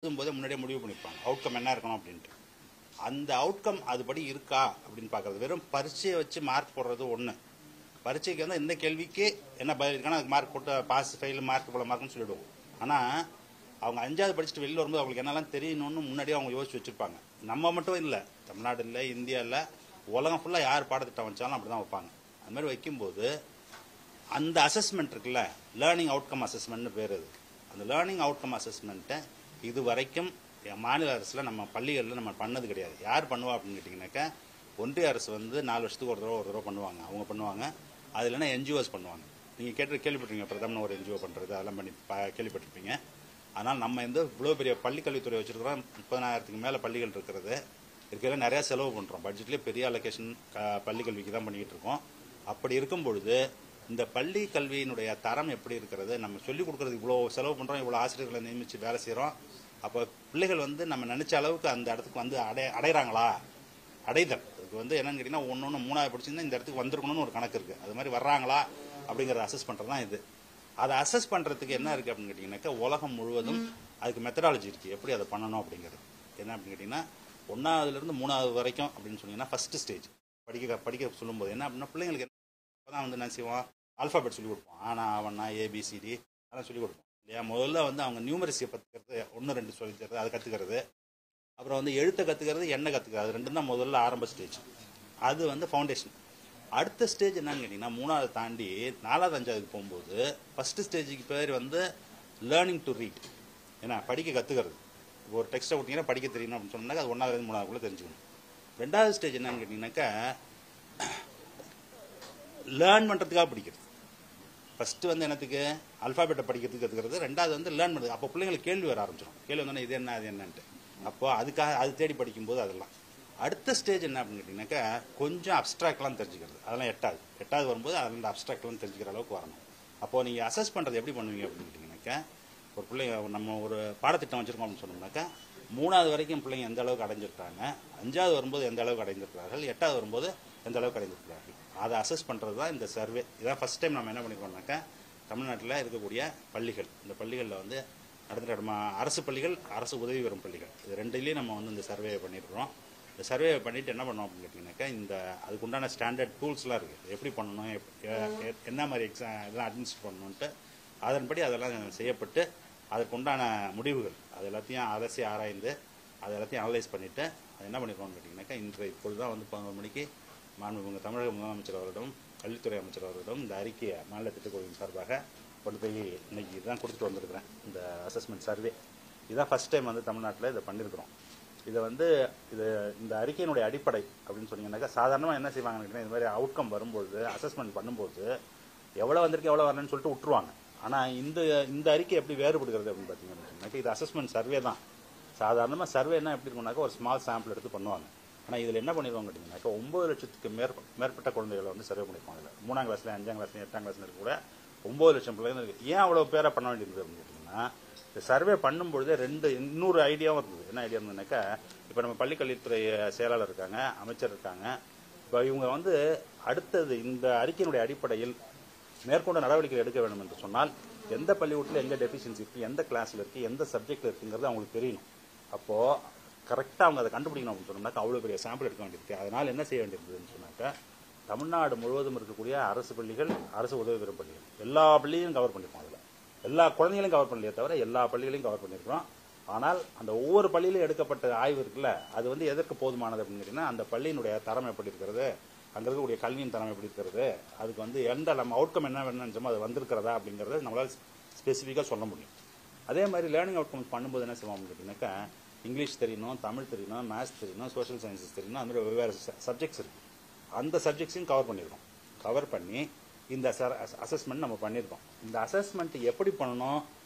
போதே முன்னாடியே முடிவு பண்ணிப்பாங்க அவுட்கம் என்ன இருக்கணும் அப்படின்ட்டு. அந்த அவுட்கம் அதுபடி இருக்கா அப்படின்னு பார்க்கறது. வெறும் பரீட்சையை வச்சு மார்க் போடுறது ஒன்று. பரீட்சைக்கு வந்து இந்த கேள்விக்கு என்ன பதில் இருக்கானா அதுக்கு மார்க் போட்டு பாஸ் ஃபெயில் மார்க் போல மார்க்னு சொல்லிவிடுவோம். ஆனால் அவங்க 5வது படிச்சுட்டு வெளியில் வரும்போது அவங்களுக்கு என்னெல்லாம் தெரியணும்னு முன்னாடியே அவங்க யோசிச்சு வச்சுருப்பாங்க. நம்ம மட்டும் இல்லை, தமிழ்நாடு இல்லை, இந்தியா இல்லை, உலகம் ஃபுல்லாக யார் பாடத்திட்டம் வச்சாலும் அப்படி தான் வைப்பாங்க. அது மாதிரி வைக்கும்போது அந்த அசஸ்மெண்ட் இருக்குல்ல, லேர்னிங் அவுட்கம் அசஸ்மெண்ட்னு பேர். அது அந்த லேர்னிங் அவுட்கம் அசஸ்மெண்ட்டை இது வரைக்கும் மாநில அரசில் நம்ம பள்ளிகளில் நம்ம பண்ணது கிடையாது. யார் பண்ணுவா அப்படின்னு கேட்டிங்கனாக்கா, ஒன்றிய அரசு வந்து 4 வருஷத்துக்கு ஒரு தடவை பண்ணுவாங்க, அவங்க பண்ணுவாங்க. அது இல்லைன்னா என்ஜிஓஸ் பண்ணுவாங்க. நீங்கள் கேள்விப்பட்டிருப்பீங்க, பிரதமர் ஒரு என்ஜிஓ பண்ணுறது, அதெல்லாம் பண்ணி கேள்விப்பட்டிருப்பீங்க. அதனால் நம்ம இந்த இவ்வளோ பெரிய பள்ளிக்கல்வித்துறை வச்சுருக்கிறோம், 30,000க்கு மேலே பள்ளிகள் இருக்கிறதுல நிறையா செலவு பண்ணுறோம். பட்ஜெட்லேயே பெரிய அலோகேஷன் பள்ளிக்கல்விக்கு தான் பண்ணிக்கிட்டு இருக்கோம். அப்படி இருக்கும் பொழுது இந்த பள்ளி கல்வியினுடைய தரம் எப்படி இருக்கிறது, நம்ம சொல்லிக் கொடுக்குறது இவ்வளோ செலவு பண்ணுறோம், இவ்வளோ ஆசிரியர்களை நியமித்து வேலை செய்கிறோம். அப்போ பிள்ளைகள் வந்து நம்ம நினச்ச அளவுக்கு அந்த இடத்துக்கு வந்து அடைகிறாங்களா, அடைதல் அதுக்கு வந்து என்னன்னு கேட்டிங்கன்னா, ஒன்று 3வது படிச்சிருந்தா இந்த இடத்துக்கு வந்திருக்கணும்னு ஒரு கணக்கு இருக்குது. அது மாதிரி வர்றாங்களா அப்படிங்கிறத அசஸ் பண்ணுறது தான் இது. அதை அசஸ் பண்ணுறதுக்கு என்ன இருக்குது அப்படின்னு கேட்டிங்கனாக்கா, உலகம் முழுவதும் அதுக்கு மெத்தடாலஜி இருக்குது, எப்படி அதை பண்ணணும் அப்படிங்கிறது. என்ன அப்படின்னு கேட்டிங்கன்னா, 1வதுலேருந்து 3வது வரைக்கும் அப்படின்னு சொன்னீங்கன்னா ஃபஸ்ட்டு ஸ்டேஜ் படிக்க சொல்லும்போது என்ன அப்படின்னா, பிள்ளைங்களுக்கு தான் வந்து என்ன செய்வோம், ஆல்ஃபாபெட் சொல்லிக் கொடுப்போம். ஆனால் அவனா ஏபிசிடி அதெல்லாம் சொல்லிக் கொடுப்போம் இல்லையா. முதல்ல வந்து அவங்க நியூமரிசியை கற்றுக்கிறது, 1 2 சொல்லி தருது, அதை கற்றுக்கிறது. அப்புறம் வந்து எழுத்தை கற்றுக்கிறது, எண்ணெய் கற்றுக்கிறது. அது 2 தான் முதல்ல ஆரம்ப ஸ்டேஜ். அது வந்து ஃபவுண்டேஷன். அடுத்த ஸ்டேஜ் என்னன்னு கேட்டிங்கன்னா, 3வது தாண்டி 4வது 5வதுக்கு போகும்போது ஃபஸ்ட்டு ஸ்டேஜுக்கு பேர் வந்து லேர்னிங் டு ரீட். ஏன்னா படிக்க கற்றுக்கிறது. ஒரு டெக்ஸ்ட்டை கொடுத்தீங்கன்னா படிக்க தெரியணும் அப்படின்னு சொன்னாக்கா அது 1வதுலேருந்து 3வதுக்குள்ளே தெரிஞ்சுக்கணும். 2வது ஸ்டேஜ் என்னன்னு கேட்டிங்கனாக்கா, லேர்ன் பண்ணுறதுக்காக படிக்கிறது. ஃபஸ்ட்டு வந்து என்னத்துக்கு அல்ஃபாபெட்டை படிக்கிறதுக்கு கற்றுக்கிறது. 2வது வந்து லேர்ன் பண்ணுறது. அப்போ பிள்ளைங்களுக்கு கேள்வி வர ஆரம்பிச்சிடும். கேள்வி வந்தோன்னா இது என்ன அது என்னன்ட்டு. அப்போது அதுக்காக அது தேடி படிக்கும்போது அதெல்லாம். அடுத்த ஸ்டேஜ் என்ன அப்படின்னு கேட்டிங்கனாக்கா, கொஞ்சம் அப்ஸ்ட்ராக்ட்லாம் தெரிஞ்சுக்கிறது. அதெல்லாம் 8வது வரும்போது அதில் அப்ஸ்ட்ராக்ட்லாம் தெரிஞ்சுக்கிற அளவுக்கு வரணும். அப்போது நீங்கள் அசஸ் பண்ணுறது எப்படி பண்ணுவீங்க அப்படின்னு கேட்டிங்கனாக்கா, ஒரு பிள்ளைங்க நம்ம ஒரு பாடத்திட்டம் வச்சுருக்கோம் அப்படின்னு சொன்னோம்னாக்கா, 3வது வரைக்கும் பிள்ளைங்க எந்த அளவுக்கு அடைஞ்சிருக்காங்க, 5வது வரும்போது எந்த அளவுக்கு அடைஞ்சிருக்கிறார்கள், 8வது வரும்போது எந்த அளவுக்கு அடைஞ்சிருக்கிறார்கள், அதை அசஸ் பண்ணுறது தான் இந்த சர்வே. இதான் ஃபஸ்ட் டைம் நம்ம என்ன பண்ணிருக்கோம்னாக்கா, தமிழ்நாட்டில் இருக்கக்கூடிய பள்ளிகள், இந்த பள்ளிகளில் வந்து நடந்துட்டு அரசு பள்ளிகள், அரசு உதவி பெறும் பள்ளிகள், இது 2லேயும் நம்ம வந்து இந்த சர்வே பண்ணியிருக்கிறோம். இந்த சர்வே பண்ணிவிட்டு என்ன பண்ணோம் அப்படின்னு கேட்டிங்கனாக்கா, இந்த அதுக்குண்டான ஸ்டாண்டர்ட் டூல்ஸ்லாம் இருக்குது, எப்படி பண்ணணும், என்ன மாதிரி இதெல்லாம் அட்மினிஸ்ட்ரேட் பண்ணணுன்ட்டு அதன்படி அதெல்லாம் செய்யப்பட்டு அதற்குண்டான முடிவுகள் அது எல்லாத்தையும் அலசி ஆராய்ந்து அது எல்லாத்தையும் அனலைஸ் பண்ணிவிட்டு அது என்ன பண்ணிருக்கோம்னு கேட்டிங்கனாக்கா, இப்பொழுது தான் வந்து 11 மணிக்கு மாண்புமிகு தமிழக முதலமைச்சர் அவரிடம், கல்வித்துறை அமைச்சர் அவரிடம் இந்த அறிக்கையை மாநில திட்டக்குழுவின் சார்பாக கொண்டு போய் இன்னைக்கு இதுதான் கொடுத்துட்டு வந்திருக்கிறேன். இந்த அசஸ்மெண்ட் சர்வே இதுதான் ஃபஸ்ட் டைம் வந்து தமிழ்நாட்டில் இதை பண்ணியிருக்கிறோம். இதை வந்து இந்த அறிக்கையினுடைய அடிப்படை அப்படின்னு சொன்னீங்கன்னாக்கா, சாதாரணமாக என்ன செய்வாங்கன்னு கேட்டிங்கன்னா, இது மாதிரி அவுட்கம் வரும்போது அசஸ்மெண்ட் பண்ணும்போது எவ்வளோ வந்திருக்கு எவ்வளோ வரலன்னு சொல்லிட்டு விட்டுருவாங்க. ஆனால் இந்த அறிக்கை எப்படி வேறுபடுகிறது அப்படின்னு பார்த்தீங்கன்னா, இது அசஸ்மெண்ட் சர்வே தான். சாதாரணமாக சர்வேனா எப்படி இருக்கும்னாக்கா, ஒரு ஸ்மால் சாம்பிள் எடுத்து பண்ணுவாங்க. ஆனால் இதில் என்ன பண்ணிடுவாங்க கேட்டிங்கனாக்கா, 9 லட்சத்துக்கு மேற்பட்ட குழந்தைகளை வந்து சர்வே பண்ணியிருப்பாங்க. இதில் 3ஆம் கிளாஸ்ல 5ஆம் கிளாஸ்ல 8ஆம் கிளாஸ்ல கூட 9 லட்சம் பிள்ளைங்க இருக்குது. ஏன் அவ்வளோ பேரை பண்ண வேண்டியிருந்தது அப்படின்னு கேட்டிங்கன்னா, இந்த சர்வே பண்ணும்பொழுதே இன்னொரு ஐடியாவும் இருந்தது. என்ன ஐடியா இருந்ததுனாக்கா, இப்போ நம்ம பள்ளிக்கல்வித்துறை செயலாளர் இருக்காங்க, அமைச்சர் இருக்காங்க. இப்போ இவங்க வந்து அடுத்தது இந்த அறிக்கையினுடைய அடிப்படையில் மேற்கொண்ட நடவடிக்கை எடுக்க வேண்டும் என்று சொன்னால், எந்த பள்ளிக்கூடத்தில் எங்கே டெஃபிஷியன்சி இருக்குது, எந்த கிளாஸில் இருக்குது, எந்த சப்ஜெக்டில் இருக்குங்கிறது அவங்களுக்கு தெரியணும். அப்போது கரெக்டாக அவங்க அதை கண்டுபிடிக்கணும் அப்படின்னு சொன்னாக்கா, அவ்வளோ பெரிய சாம்பிள் எடுக்க வேண்டியிருக்கு. அதனால் என்ன செய்ய வேண்டியிருந்ததுன்னு சொன்னாக்கா, தமிழ்நாடு முழுவதும் இருக்கக்கூடிய அரசு பள்ளிகள், அரசு உதவி பெறும் பள்ளிகள் எல்லா பள்ளியும் கவர் பண்ணியிருக்கோம். அதில் எல்லா குழந்தைகளையும் கவர் பண்ணலையே தவிர எல்லா பள்ளிகளையும் கவர் பண்ணியிருக்கிறோம். ஆனால் அந்த ஒவ்வொரு பள்ளியிலும் எடுக்கப்பட்ட ஆய்வு இருக்குல்ல, அது வந்து எதற்கு போதுமானது அப்படின்னு கேட்டிங்கன்னா, அந்த பள்ளியினுடைய தரம் எப்படி இருக்கிறது, அங்கே இருக்கக்கூடிய கல்வியின் தரம் எப்படி இருக்கிறது, அதுக்கு வந்து எந்த நம்ம அவுட்கம் என்ன வேணும்னு நினச்சோமோ அது வந்திருக்கிறதா அப்படிங்கிறத நம்மளால் ஸ்பெசிஃபிக்காக சொல்ல முடியும். அதே மாதிரி லேர்னிங் அவுட்கம்ஸ் பண்ணும்போது என்ன செய்வோம் அப்படின்னு கேட்டிங்கனாக்கா, இங்கிலீஷ் தெரியணும், தமிழ் தெரியணும், மேத்ஸ் தெரியணும், சோஷியல் சயின்சஸ் தெரியணும், அந்த மாதிரி வெவ்வேறு சப்ஜெக்ட்ஸ் இருக்குது. அந்த சப்ஜெக்ட்ஸையும் கவர் பண்ணியிருக்கோம். கவர் பண்ணி இந்த அசஸ்மெண்ட் நம்ம பண்ணியிருக்கோம். இந்த அசஸ்மெண்ட் எப்படி பண்ணணும்,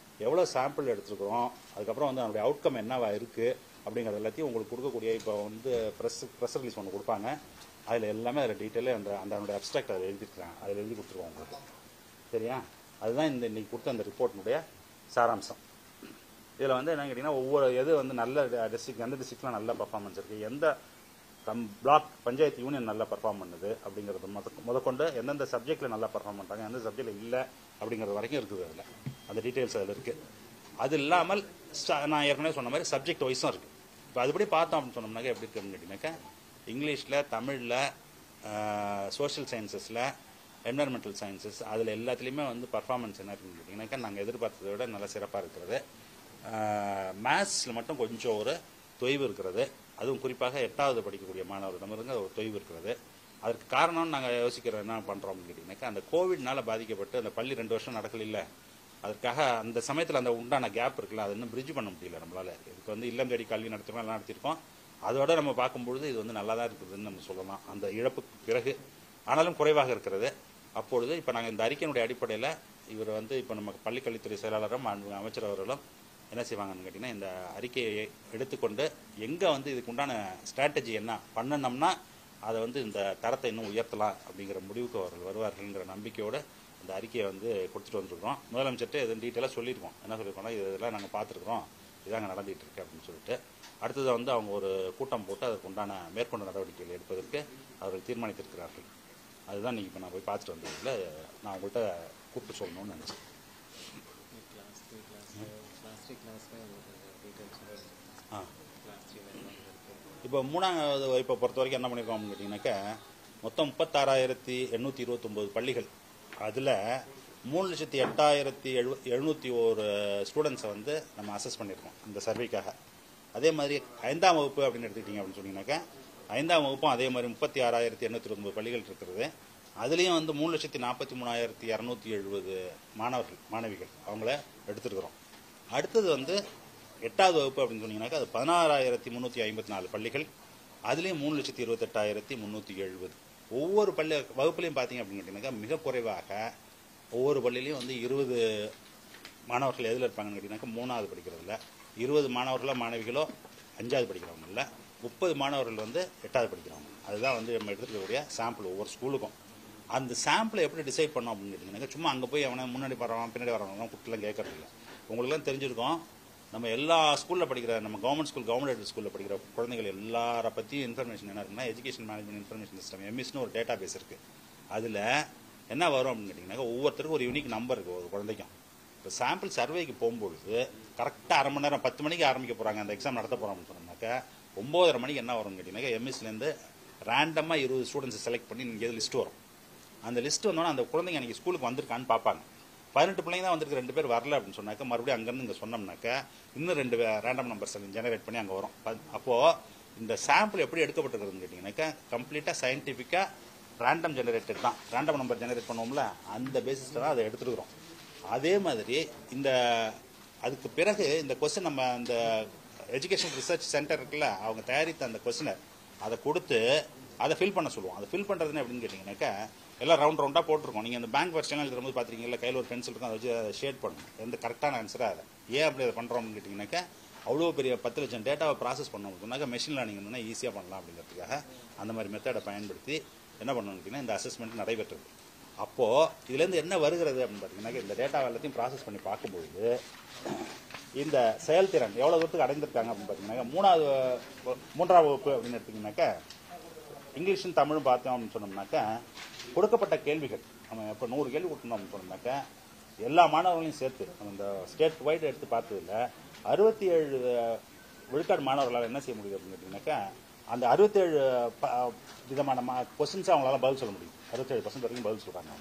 எவ்வளோ சாம்பிள் எடுத்துருக்கிறோம், அதுக்கப்புறம் வந்து அதனுடைய அவுட்கம் என்னவா இருக்குது அப்படிங்கிறது எல்லாத்தையும் உங்களுக்கு கொடுக்கக்கூடிய இப்போ வந்து ப்ரெஸ் ரிலீஸ் ஒன்று கொடுப்பாங்க. அதில் எல்லாமே அதில் டீட்டெயிலாக அதனுடைய அப்ஸ்ட்ராக்ட் அதில் எழுதிருக்காங்க, அதில் எழுதி கொடுத்துருவோம் உங்களுக்கு. சரியா? அதுதான் இன்னைக்கு கொடுத்த அந்த ரிப்போர்ட்டினுடைய சாராம்சம். இதில் வந்து என்ன கேட்டிங்கன்னா, ஒவ்வொரு எது வந்து நல்ல டிஸ்ட்ரிக்ட், எந்த டிஸ்ட்ரிக்ட்லாம் நல்ல பர்ஃபார்மன்ஸ் இருக்குது, எந்த பிளாக் பஞ்சாயத்து யூனியன் நல்லா பர்ஃபார்ம் பண்ணுது அப்படிங்கிறது முதற்கொண்டு எந்தெந்த சப்ஜெக்டில் நல்லா பர்ஃபார்ம் பண்ணுறாங்க, எந்த சப்ஜெக்டில் இல்லை அப்படிங்கிறது வரைக்கும் இருக்குது. அதில் அந்த டீட்டெயில்ஸ் அதில் இருக்குது. அது இல்லாமல் நான் ஏற்கனவே சொன்ன மாதிரி சப்ஜெக்ட் வைஸும் இருக்குது. இப்போ அதுபடி பார்த்தோம் அப்படின்னு சொன்னோம்னாக்கா எப்படி இருக்குன்னு கேட்டிங்கனாக்கா இங்கிலீஷில், தமிழில், சோஷியல் சயின்சஸில், என்வரன்மெண்டல் சயின்சஸ் அதில் எல்லாத்துலேயுமே வந்து பர்ஃபார்மன்ஸ் என்ன இருக்குன்னு கேட்டிங்கனாக்கா நாங்கள் எதிர்பார்த்ததை விட நல்லா சிறப்பாக இருக்கிறது. மேத்ஸில் மட்டும் கொஞ்சம் ஒரு தொய்வு இருக்கிறது. அதுவும் குறிப்பாக 8வது படிக்கக்கூடிய மாணவர்களிடமிருந்து ஒரு தொய்வு இருக்கிறது. அதற்கு காரணம் நாங்கள் யோசிக்கிறோம் என்ன பண்ணுறோம் அப்படின்னு கேட்டிங்கனாக்கா அந்த கோவிட்னால பாதிக்கப்பட்டு அந்த பள்ளி 2 வருஷம் நடக்கல. அதற்காக அந்த சமயத்தில் அந்த உண்டான கேப் இருக்குல்ல, அது இன்னும் பிரிட்ஜ் பண்ண முடியல நம்மளால். இதுக்கு வந்து இல்லம் தேடி கல்வி நடத்துகிறோம், எல்லாம் நடத்திருக்கோம். அதோட நம்ம பார்க்கும்பொழுது இது வந்து நல்லா தான் இருக்குதுன்னு நம்ம சொல்லலாம் அந்த இழப்புக்கு பிறகு. ஆனாலும் குறைவாக இருக்கிறது. அப்பொழுது இப்போ நாங்கள் இந்த அறிக்கையினுடைய அடிப்படையில் இவர் வந்து இப்போ நம்ம பள்ளிக்கல்வித்துறை செயலாளரும் அமைச்சர் அவர்களும் என்ன செய்வாங்கன்னு கேட்டிங்கன்னா இந்த அறிக்கையை எடுத்துக்கொண்டு எங்கே வந்து இதுக்கு உண்டான ஸ்ட்ராட்டஜி என்ன பண்ணணும்னா அதை வந்து இந்த தரத்தை இன்னும் உயர்த்தலாம் அப்படிங்கிற முடிவுக்கு அவர்கள் வருவார்கள்ங்கிற நம்பிக்கையோடு இந்த அறிக்கையை வந்து கொடுத்துட்டு வந்துருக்கோம். முதலமைச்சர்கிட்ட எதுவும் டீட்டெயிலாக சொல்லியிருக்கோம். என்ன சொல்லியிருக்கோம்னா இதெல்லாம் நாங்கள் பார்த்துருக்குறோம், இதாங்க நடந்துகிட்டு இருக்கு அப்படின்னு சொல்லிட்டு. அடுத்தது வந்து அவங்க ஒரு கூட்டம் போட்டு அதுக்கு உண்டான மேற்கொண்ட நடவடிக்கைகள் எடுப்பதற்கு அவர்கள் தீர்மானித்திருக்கிறார்கள். அதுதான் நீங்கள் இப்போ நான் போய் பார்த்துட்டு வந்ததில் நான் உங்கள்கிட்ட கூப்பிட்டு சொல்லணும்னு நினச்சேன். இப்போ 3வது வகுப்பை பொறுத்த வரைக்கும் என்ன பண்ணியிருக்கோம் அப்படின்னு கேட்டிங்கனாக்கா மொத்தம் 36,829 பள்ளிகள். அதில் 3,08,701 ஸ்டூடெண்ட்ஸை வந்து நம்ம அசஸ் பண்ணியிருக்கோம் இந்த சர்வேக்காக. அதே மாதிரி 5ஆம் வகுப்பு அப்படின்னு எடுத்துக்கிட்டிங்க அப்படின்னு சொன்னீங்கன்னாக்கா 5ஆம் வகுப்பும் அதே மாதிரி 36,829 பள்ளிகள் இருக்கிறது. அதுலேயும் வந்து 3,43,270 மாணவர்கள் மாணவிகள் அவங்கள எடுத்துருக்குறோம். அடுத்தது வந்து 8வது வகுப்பு அப்படின்னு சொன்னீங்கன்னாக்கா அது 16,354 பள்ளிகள். அதுலேயும் 3,28,370. ஒவ்வொரு வகுப்புலையும் பார்த்தீங்க அப்படின்னு கேட்டிங்கனாக்கா மிக குறைவாக ஒவ்வொரு பள்ளியிலையும் வந்து 20 மாணவர்கள் எதில் இருப்பாங்கன்னு கேட்டிங்கனாக்கா 3வது படிக்கிறதில்ல, 20 மாணவர்களோ மாணவிகளோ 5வது படிக்கிறவங்க இல்லை, 30 மாணவர்கள் வந்து 8வது படிக்கிறவங்க. அதுதான் வந்து நம்ம எடுத்துக்கக்கூடிய சாம்பிள் ஒவ்வொரு ஸ்கூலுக்கும். அந்த சாம்பிளை எப்படி டிசைட் பண்ணோம் அப்படின்னு கேட்டிங்கனாக்கா சும்மா அங்கே போய் அவனை முன்னாடி வர்றவன் பின்னாடி வரவங்களாம் குட்டிலாம் கேட்கறது இல்லை. உங்களுக்குலாம் தெரிஞ்சிருக்கோம், நம்ம எல்லா ஸ்கூலில் படிக்கிற நம்ம கவர்மெண்ட் ஸ்கூல், கவர்மெண்ட் எய்டட் ஸ்கூலில் படிக்கிற குழந்தைகள் எல்லாரை பற்றியும் இன்ஃபர்மேஷன் என்ன இருக்குன்னா எஜுகேஷன் மேனேஜ்மெண்ட் இன்ஃபர்மேஷன் சிஸ்டம் எம்இஸ்னு ஒரு டேட்டா பேஸ் இருக்குது. அதில் என்ன வரும் அப்படின்னு கேட்டிங்கனாக்கா ஒவ்வொருத்தருக்கும் ஒரு யூனிக் நம்பர் இருக்குது ஒரு குழந்தைக்கும். இப்போ சாம்பிள் சர்வேக்கு போகும்பொழுது கரெக்டாக அரை மணி நேரம் 10 மணிக்கு ஆரம்பிக்க போகிறாங்க, அந்த எக்ஸாம் நடத்த போகிறோம்னு சொன்னாக்கா 9:30 மணிக்கு என்ன வரும்னு கேட்டிங்கனாக்கா எம்எஸ்லேருந்து ரேண்டமாக 20 ஸ்டூடெண்ட்ஸை செலக்ட் பண்ணி நீங்கள் லிஸ்ட்டு வரும். அந்த லிஸ்ட்டு வந்தோன்னா அந்த குழந்தைங்க அன்றைக்கி ஸ்கூலுக்கு வந்திருக்கான்னு பார்ப்பாங்க. 18 பிள்ளைங்க தான் வந்திருக்கு, 2 பேர் வரல அப்படின்னு சொன்னாக்கா மறுபடியும் அங்கேருந்து இங்கே சொன்னோம்னாக்கா இன்னும் 2 ரேண்டம் நம்பர்ஸ் ஜெனரேட் பண்ணி அங்கே வரும். அப்போது இந்த சாம்பிள் எப்படி எடுக்கப்பட்டிருக்குதுன்னு கேட்டிங்கனாக்கா கம்ப்ளீட்டாக சயின்டிஃபிக்காக ரேண்டம் ஜெனரேட்டட் தான். ரேண்டம் நம்பர் ஜெனரேட் பண்ணுவோம்ல அந்த பேசிஸில் தான் அதை எடுத்துருக்குறோம். அதே மாதிரி இந்த அதுக்கு பிறகு இந்த கொஸ்டின் நம்ம இந்த எஜுகேஷன் ரிசர்ச் சென்டர் இருக்குல்ல அவங்க தயாரித்த அந்த கொஸ்டினை அதை கொடுத்து அதை ஃபில் பண்ண சொல்லுவோம். அதை ஃபில் பண்ணுறதுன்னு எப்படின்னு கேட்டிங்கனாக்கா எல்லாம் ரவுண்டாக போட்டிருக்கோம். நீங்கள் அந்த பேங்க் வெர்ஷன்லாம் எழுதும்போது பார்த்துருக்கீங்களா, கையில் ஒரு பென்சில் இருக்கும், அதை வச்சு அதை ஷேட் பண்ணணும் எந்த கரெக்டான ஆன்சராக அதை. ஏன் அப்படி அதை பண்ணுறோம்னு கேட்டிங்கனாக்கா அவ்வளோ பெரிய 10 லட்சம் டேட்டாவை ப்ராசஸ் பண்ணோம் சொன்னாக்கா மெஷின் லேர்னிங் இருந்தால் ஈஸியாக பண்ணலாம் அப்படிங்கிறதுக்காக அந்த மாதிரி மெத்தடை பயன்படுத்தி என்ன பண்ணணும்னு கேட்டிங்கன்னா இந்த அசஸ்மெண்ட் நடைபெற்றது. அப்போது இதுலேருந்து என்ன வருகிறது அப்படின்னு பார்த்தீங்கன்னாக்கா இந்த டேட்டா எல்லாத்தையும் ப்ராசஸ் பண்ணி பார்க்கும்பொழுது இந்த செயல்திறன் எவ்வளோ தூரத்துக்கு அடைந்திருக்காங்க அப்படின்னு பார்த்தீங்கன்னாக்கா 3ஆம் வகுப்பு அப்படின்னு எடுத்திங்கனாக்கா இங்கிலீஷும் தமிழும் பார்த்தோம் அப்படின்னு சொன்னோம்னாக்கா கொடுக்கப்பட்ட கேள்விகள் நம்ம இப்போ 100 கேள்வி கொடுத்தோம் அப்படின்னு சொன்னோம்னாக்கா எல்லா மாணவர்களையும் சேர்த்து அந்த ஸ்டேட் வைடு எடுத்து பார்த்ததில் 67 விழுக்காடு மாணவர்களால் என்ன செய்ய முடியுது அப்படின்னு கேட்டிங்கனாக்கா அந்த 67 விதமான கொஸ்டின்ஸை அவங்களால பதில் சொல்ல முடியும். 67% வரைக்கும் பதில் சொல்கிறாங்க.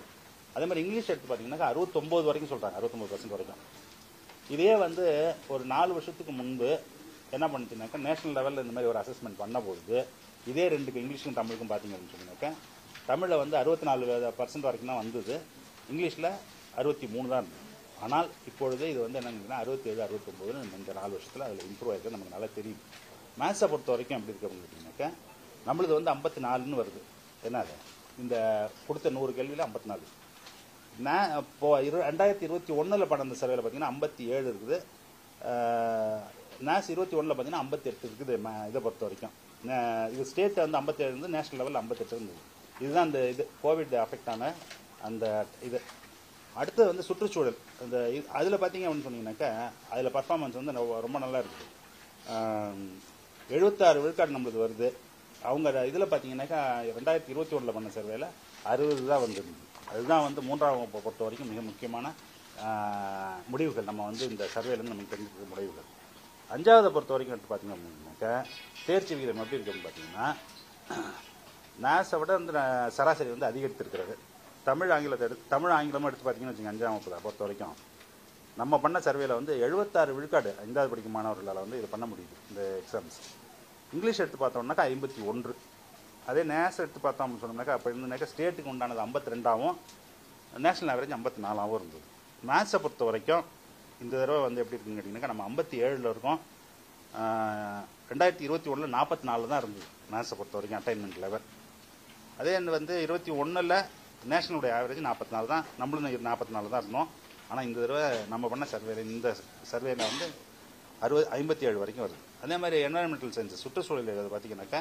அதே மாதிரி இங்கிலீஷ் எடுத்து பார்த்தீங்கன்னாக்கா 69 வரைக்கும் சொல்கிறாங்க, 69% வரைக்கும். இதே வந்து ஒரு 4 வருஷத்துக்கு முன்பு என்ன பண்ணிச்சுனாக்கா நேஷனல் லெவலில் இந்த மாதிரி ஒரு அசஸ்மெண்ட் பண்ணபோது இதே 2க்கு இங்கிலீஷுக்கும் தமிழுக்கும் பார்த்தீங்க அப்படின்னு சொன்னாக்கா தமிழில் வந்து 64% வரைக்கும் தான் வந்தது, இங்கிலீஷில் 63 தான் இருந்தது. ஆனால் இப்பொழுது இது வந்து என்னங்கன்னா 67, 69 இந்த 4 வருஷத்தில் அதில் இம்ப்ரூவ் ஆகிருக்கு, நமக்கு நல்லா தெரியும். மேத்ஸை பொறுத்த வரைக்கும் எப்படி இருக்கு அப்படின்னு கேட்டிங்கனாக்கா நம்மளது வந்து 54ன்னு வருது. என்ன அது இந்த கொடுத்த 100 கேள்வியில் 54. இப்போ 2021 பண்ண சர்வேல பார்த்தீங்கன்னா 57 இருக்குது. நேஷ் 21 பார்த்தீங்கன்னா 58 இருக்குது. இதை பொறுத்த வரைக்கும் இது ஸ்டேட் வந்து 57 இருந்து நேஷனல் லெவலில் 58 இருந்தது. இதுதான் அந்த இது கோவிட் அஃபெக்ட் ஆன அந்த இது. அடுத்து வந்து சுற்றுச்சூழல் அந்த அதில் பார்த்தீங்க அப்படின்னு சொன்னீங்கன்னாக்கா அதில் பர்ஃபார்மன்ஸ் வந்து ரொம்ப நல்லா இருக்குது. 76 விழுக்காடு நம்மளுக்கு வருது. அவங்க இதில் பார்த்தீங்கன்னாக்கா 2021 பண்ண சர்வேல 60 தான் வந்துருந்தது. அதுதான் வந்து 3ஆம் வகுப்பை பொறுத்த வரைக்கும் மிக முக்கியமான முடிவுகள் நம்ம வந்து இந்த சர்வேலேருந்து நமக்கு தெரிஞ்சுக்கிற முடிவுகள். 5வது பொறுத்த வரைக்கும் எடுத்து பார்த்தீங்க அப்படின்னாக்கா தேர்ச்சி விகிதம் எப்படி இருக்குன்னு பார்த்தீங்கன்னா மேத்ஸை விட வந்து சராசரி வந்து அதிகரித்திருக்கிறது. தமிழ் ஆங்கிலமும் எடுத்து பார்த்தீங்கன்னு வச்சுக்கோங்க. 5ஆம் வகுப்பு பொறுத்த வரைக்கும் நம்ம பண்ண சர்வேல வந்து 76 விழுக்காடு 5வது படிக்கும் மாணவர்களால் வந்து இது பண்ண முடியுது இந்த எக்ஸாம்ஸ். இங்கிலீஷ் எடுத்து பார்த்தோம்னாக்கா 51. அதே நேஸ் எடுத்து பார்த்தோம்னு சொன்னோம்னாக்கா அப்போ இருந்தனாக்கா ஸ்டேட்டுக்கு உண்டானது 52ஆகவும் நேஷனல் ஆவரேஜ் 54ஆகவும் இருந்தது. மேத்ஸை பொறுத்த வரைக்கும் இந்த தடவை வந்து எப்படி இருக்குன்னு கேட்டிங்கனாக்கா நம்ம 57ல் இருக்கோம். 2021 44 தான் இருந்தது மேத்ஸை பொறுத்த வரைக்கும் அட்டைன்மெண்ட் லெவல். அதே வந்து 21ல் நேஷனலுடைய ஆவரேஜ் 44 தான், நம்மளும் 44 தான் இருந்தோம். ஆனால் இந்த தடவை நம்ம பண்ண சர்வேல இந்த சர்வேல வந்து 57 வரைக்கும் வருது. அதே மாதிரி என்வரன்மெண்டல் சயின்ஸ் சுற்றுச்சூழல் பார்த்தீங்கன்னாக்கா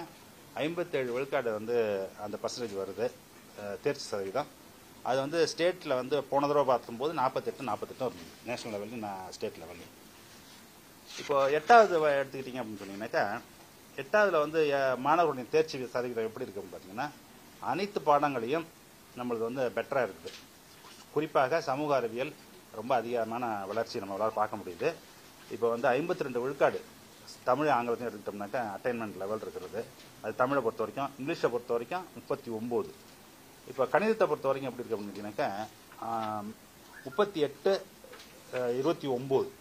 57 விழுக்காடு வந்து அந்த பர்சன்டேஜ் வருது தேர்ச்சி சதவீதம். அது வந்து ஸ்டேட்டில் வந்து போன தடவை பார்க்கும்போது 48 இருந்தது நேஷனல் லெவல்லையும் ஸ்டேட் லெவல்லையும். இப்போ 8வது எடுத்துக்கிட்டீங்க அப்படின்னு சொன்னீங்கன்னாக்கா 8வதுல வந்து மாணவர்களுடைய தேர்ச்சி சதவீதம் எப்படி இருக்கு அப்படின்னு பார்த்தீங்கன்னா அனைத்து பாடங்களையும் நம்மளுக்கு வந்து பெட்டராக இருக்குது. குறிப்பாக சமூக அறிவியல் ரொம்ப அதிகமான வளர்ச்சி நம்மளால் பார்க்க முடியுது. இப்போ வந்து 52 விழுக்காடு தமிழ் ஆங்கிலத்தையும் எடுத்துக்கிட்டோம்னாக்கா அட்டைன்மெண்ட் லெவல் இருக்கிறது. அது தமிழை பொறுத்த வரைக்கும். இங்கிலீஷை பொறுத்த வரைக்கும் 39. இப்போ கணிதத்தை பொறுத்த வரைக்கும் எப்படி இருக்கு அப்படின்னு கேட்டீங்கன்னாக்கா 38 29.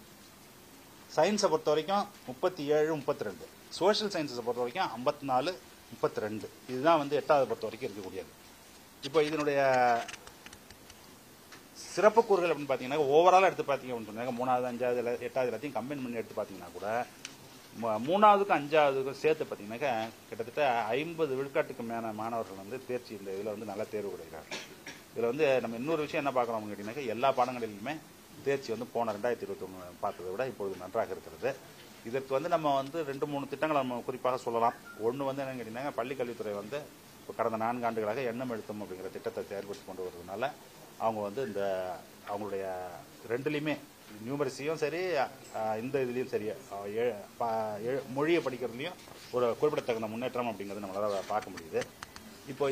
சயின்ஸை பொறுத்த வரைக்கும் 37 32. சோஷியல் சயின்ஸை பொறுத்த வரைக்கும் 54 32. இதுதான் வந்து 8வது பொறுத்த வரைக்கும் இருக்கக்கூடியது. இப்போ இதனுடைய சிறப்பு கூறுகள் அப்படின்னு பார்த்தீங்கன்னா ஓவராலாக எடுத்து பார்த்தீங்க அப்படின்னு சொன்னாங்க 3வது 5வது 8வது எல்லாத்தையும் கம்பைன் பண்ணி எடுத்து பார்த்தீங்கன்னா கூட 3வதுக்கும் 5வதுக்கும் சேர்த்து பார்த்தீங்கன்னாக்கா கிட்டத்தட்ட 50 விழுக்காட்டுக்கு மேல மாணவர்கள் வந்து தேர்ச்சி இந்த இதில் வந்து நல்ல தேர்வு கிடைக்கிறார்கள். இதில் வந்து நம்ம இன்னொரு விஷயம் என்ன பார்க்குறோம் அப்படின்னு கேட்டிங்கன்னாக்கா எல்லா பாடங்களிலுமே தேர்ச்சி வந்து போன 2021 பார்த்ததை விட இப்பொழுது நன்றாக இருக்கிறது. இதற்கு வந்து நம்ம வந்து 2-3 திட்டங்களை நம்ம குறிப்பாக சொல்லலாம். ஒன்று வந்து என்னன்னு கேட்டிங்கன்னா பள்ளிக்கல்வித்துறை வந்து இப்போ கடந்த 4 ஆண்டுகளாக எண்ணம் எழுத்தும் அப்படிங்கிற திட்டத்தை செயல்படுத்தி கொண்டு வருவதனால அவங்க வந்து இந்த அவங்களுடைய 2லையுமே நியூமரிசியும் சரி இந்த இதுலேயும் சரி மொழியை படிக்கிறதுலையும் ஒரு குறிப்பிடத்தகுந்த முன்னேற்றம் அப்படிங்கிறது நம்மளால் பார்க்க முடியுது. இப்போ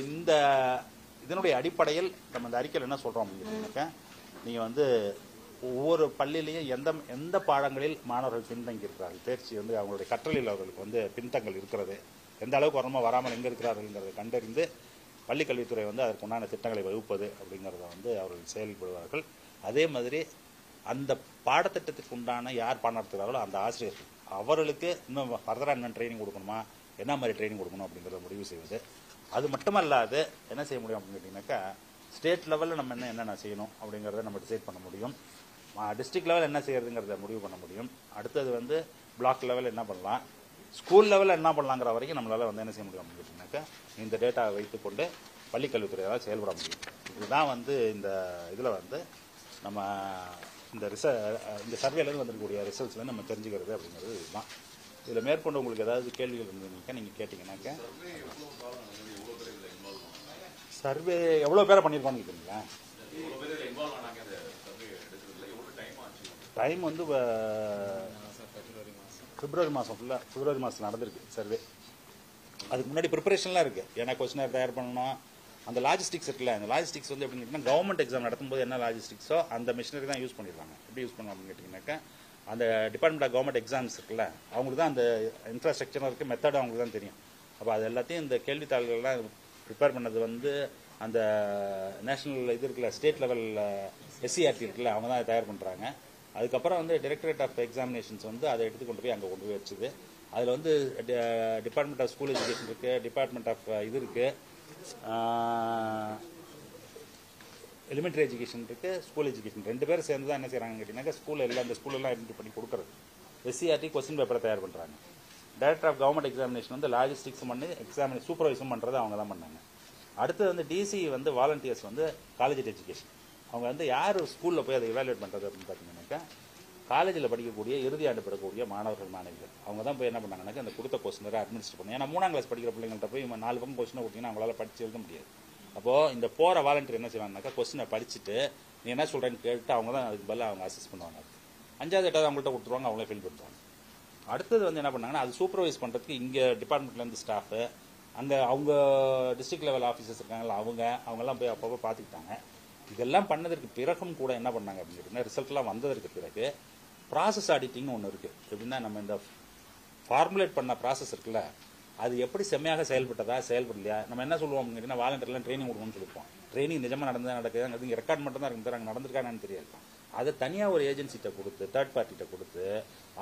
இதனுடைய அடிப்படையில் நம்ம இந்த அறிக்கையில் என்ன சொல்கிறோம் அப்படின்னாக்கா நீங்கள் வந்து ஒவ்வொரு பள்ளியிலையும் எந்த பாடங்களில் மாணவர்கள் பின்தங்கி இருக்கிறார்கள், தேர்ச்சி வந்து அவங்களுடைய கற்றலில் அவர்களுக்கு வந்து பின்தங்கல் இருக்கிறது, எந்த அளவுக்கு வரமா வராமல் எங்கே இருக்கிறார்கள்ங்கிறதை கண்டறிந்து பள்ளிக்கல்வித்துறை வந்து அதற்கு உண்டான திட்டங்களை வகுப்பது அப்படிங்கிறத வந்து அவர்கள் செயல்படுவார்கள். அதே மாதிரி அந்த பாடத்திட்டத்துக்கு உண்டான யார் பாடம் நடத்துகிறார்களோ அந்த ஆசிரியர்கள் அவர்களுக்கு இன்னும் ஃபர்தராக என்ன ட்ரைனிங் கொடுக்கணுமா, என்ன மாதிரி ட்ரைனிங் கொடுக்கணும் அப்படிங்கிறத முடிவு செய்வது. அது மட்டுமல்லாது என்ன செய்ய முடியும் அப்படின்னு கேட்டிங்கனாக்கா ஸ்டேட் லெவலில் நம்ம என்னென்ன செய்யணும் அப்படிங்கிறத நம்ம டிசைட் பண்ண முடியும். டிஸ்ட்ரிக்ட் லெவல் என்ன செய்யறதுங்கிறத முடிவு பண்ண முடியும். அடுத்தது வந்து பிளாக் லெவல் என்ன பண்ணலாம், ஸ்கூல் லெவலில் என்ன பண்ணலாங்கிற வரைக்கும் நம்மளால் வந்து என்ன செய்ய முடியும் அப்படின்னு கேட்டிங்கனாக்கா இந்த டேட்டாவை வைத்துக்கொண்டு பள்ளிக்கல்வித்துறையால் செயல்பட முடியும். இதுதான் வந்து இந்த இதில் வந்து நம்ம இந்த சர்வேலேருந்து வந்திருக்கக்கூடிய ரிசல்ட்ஸ்லேருந்து நம்ம தெரிஞ்சுக்கிறது அப்படிங்கிறது இதுதான். இதில் மேற்கொண்டு உங்களுக்கு ஏதாவது கேள்விகள் இருந்ததுனாக்கா நீங்கள் கேட்டிங்கனாக்கா சர்வே எவ்வளோ பேரை பண்ணியிருக்கோன்னு கேட்குறீங்களா? டைம் வந்து பிப்ரவரி மாதம் ஃபுல்லாக பிப்ரவரி மாதம் நடந்திருக்கு சர்வே. அதுக்கு முன்னாடி ப்ரிப்பரேஷன்லாம் இருக்குது. ஏன்னா கொஸ்டினர் தயார் பண்ணணும், அந்த லாஜிஸ்டிக்ஸ் இருக்குல்ல, அந்த லாஜிஸ்டிக்ஸ் வந்து எப்படின்னு கேட்டிங்கன்னா கவர்மெண்ட் எக்ஸாம் நடத்தும்போது என்ன லாஜிஸ்டிக்ஸோ அந்த மிஷினரி தான் யூஸ் பண்ணிடுவாங்க. எப்படி யூஸ் பண்ணுவோம் அப்படின்னு கேட்டிங்கனாக்கா அந்த டிபார்ட்மெண்ட் ஆஃப் கவர்மெண்ட் எக்ஸாம்ஸ் இருக்குல்ல அவங்களுக்கு தான் அந்த இன்ஃப்ராஸ்ட்ரக்சரும் இருக்குது, மெத்தடும் அவங்களுக்கு தான் தெரியும். அப்போ அது எல்லாத்தையும் இந்த கேள்வித்தாள்கள்லாம் ப்ரிப்பேர் பண்ணது வந்து அந்த நேஷனல் இது இருக்குல்ல ஸ்டேட் லெவல் எஸ்சிஆர்டி இருக்குல்ல அவங்க தான் தயார் பண்ணுறாங்க. அதுக்கப்புறம் வந்து டைரக்டரேட் ஆஃப் எக்ஸாமினேஷன்ஸ் வந்து அதை எடுத்து கொண்டு போய் அங்கே கொண்டு போய் வச்சுது. அதில் வந்து டிபார்ட்மெண்ட் ஆஃப் ஸ்கூல் எஜுகேஷன் இருக்குது, டிபார்ட்மெண்ட் ஆஃப் இது இருக்குது, எலிமெண்ட்ரி எஜுகேஷன் இருக்குது, ஸ்கூல் எஜுகேஷன் 2 பேரும் சேர்ந்து தான் என்ன செய்கிறாங்கன்னு கேட்டிங்கன்னாக்கா ஸ்கூலில் அந்த ஸ்கூலெல்லாம் ஐடென்டி பண்ணி கொடுக்குறது. எஸ்சிஆர்டி கொஸ்டின் பேப்பரை தயார் பண்ணுறாங்க. டைரக்டர் ஆஃப் கவர்மெண்ட் எக்ஸாமினேஷன் வந்து லாஜிஸ்டிக்ஸும் பண்ணி சூப்பர்வைஸும் பண்ணுறது அவங்க தான் பண்ணாங்க. அடுத்து வந்து டிசி வந்து வாலண்டியர்ஸ் வந்து காலேஜ் எஜுகேஷன் அவங்க வந்து யார் ஸ்கூலில் போய் அதை எவாலுவேட் பண்ணுறது அப்படின்னு பார்த்தீங்கன்னாக்கா காலேஜில் படிக்கக்கூடிய இறுதி ஆண்டு படிக்கக்கூடிய மாணவர்கள் மாணவிகள் அவங்க தான் போய் என்ன பண்ணாங்கன்னாக்கா அந்த கொடுத்த கொஸ்டினரை அட்மினிஸ்டர் பண்ணணும். ஏன்னா 3ஆம் கிளாஸ் படிக்கிற பிள்ளைங்கள்ட்ட போய் 4 பக்கம் கொஸ்டினை கொடுத்தீங்கன்னா அவங்களால படிச்சு எழுத முடியாது. அப்போது இந்த போகிற வாலண்டியர் என்ன செய்வாங்கன்னாக்கா கொஸ்டினை படிச்சுட்டு நீ என்ன சொல்கிறேன்னு கேட்டு அவங்க தான் அதுக்கு பதிலாக அவங்க அசஸ் பண்ணுவாங்க. 5வது 8வது அவங்கள்ட்ட கொடுத்துருவாங்க, அவங்களே ஃபில் பண்ணுவாங்க. அடுத்தது வந்து என்ன பண்ணாங்கன்னா அது சூப்பர்வைஸ் பண்ணுறதுக்கு இங்கே டிபார்ட்மெண்ட்லேருந்து ஸ்டாஃபு அந்த அவங்க டிஸ்ட்ரிக்ட் லெவல் ஆஃபீஸர்ஸ் இருக்காங்களா அவங்கெல்லாம் போய் அப்பப்போ பார்த்துக்கிட்டாங்க. இதெல்லாம் பண்ணதற்கு பிறகும் கூட என்ன பண்ணாங்க அப்படின்னு கேட்டீங்கன்னா, ரிசல்ட்லாம் வந்ததற்கு பிறகு ப்ராசஸ் ஆடிட்டிங்னு ஒன்று இருக்குது. எப்படின்னா, நம்ம இந்த ஃபார்முலேட் பண்ண ப்ராசஸ் இருக்குல்ல, அது எப்படி செம்மையாக செயல்பட்டதா செயல்படலையா, நம்ம என்ன சொல்லுவோம் அப்படின்னு கேட்டிங்கன்னா, வாலண்டியர்லாம் ட்ரைனிங் கொடுக்கணும்னு சொல்லிப்போம். ட்ரைனிங் நிஜமாக நடந்ததா நடக்குது, அது ரெக்கார்ட் மட்டும் தான் இருக்குது, அங்கே நடந்திருக்கானு தெரியாது. அதை தனியாக ஒரு ஏஜென்சிட்ட கொடுத்து, தேர்ட் பார்ட்டிகிட்ட கொடுத்து,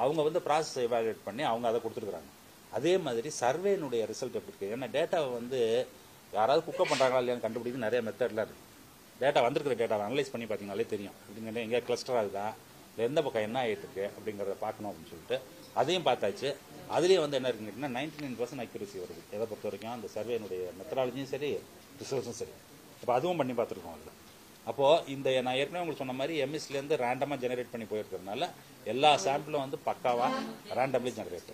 அவங்க வந்து ப்ராசஸ் எவாலுவேட் பண்ணி அவங்க அதை கொடுத்துருக்குறாங்க. அதே மாதிரி சர்வேனுடைய ரிசல்ட் எப்படி இருக்குது, ஏன்னா டேட்டாவை வந்து யாராவது குக்கப் பண்ணுறாங்களா இல்லையான்னு கண்டுபிடிக்க நிறைய மெத்தட்லாம் இருக்குது. டேட்டா வந்திருக்கிற டேட்டாவை அனலைஸ் பண்ணி பார்த்தீங்கனாலே தெரியும். அப்படிங்கிற எங்கேயா கிளஸ்டர் ஆகுதா, இல்லை எந்த பக்கம் என்ன ஆகிட்டு இருக்கு அப்படிங்கிறத பார்க்கணும் அப்படின்னு சொல்லிட்டு அதையும் பார்த்தாச்சு. அதுலேயே வந்து என்ன இருக்குன்னு கேட்டிங்கன்னா 99% அக்யூரசி வருது. எதை பொறுத்த வரைக்கும் அந்த சர்வேனுடைய மெத்தடாலஜியும் சரி, ரிசல்ட்ஸும் சரி. இப்போ அதுவும் பண்ணி பார்த்துருக்கோம் அதில். அப்போது இந்த நான் ஏற்கனவே உங்களுக்கு சொன்ன மாதிரி எம்எஸ்லேருந்து ரேண்டமாக ஜெனரேட் பண்ணி போயிருக்கிறதுனால எல்லா சாம்பிளும் வந்து பக்காவாக ரேண்டம்லி ஜெனரேட்.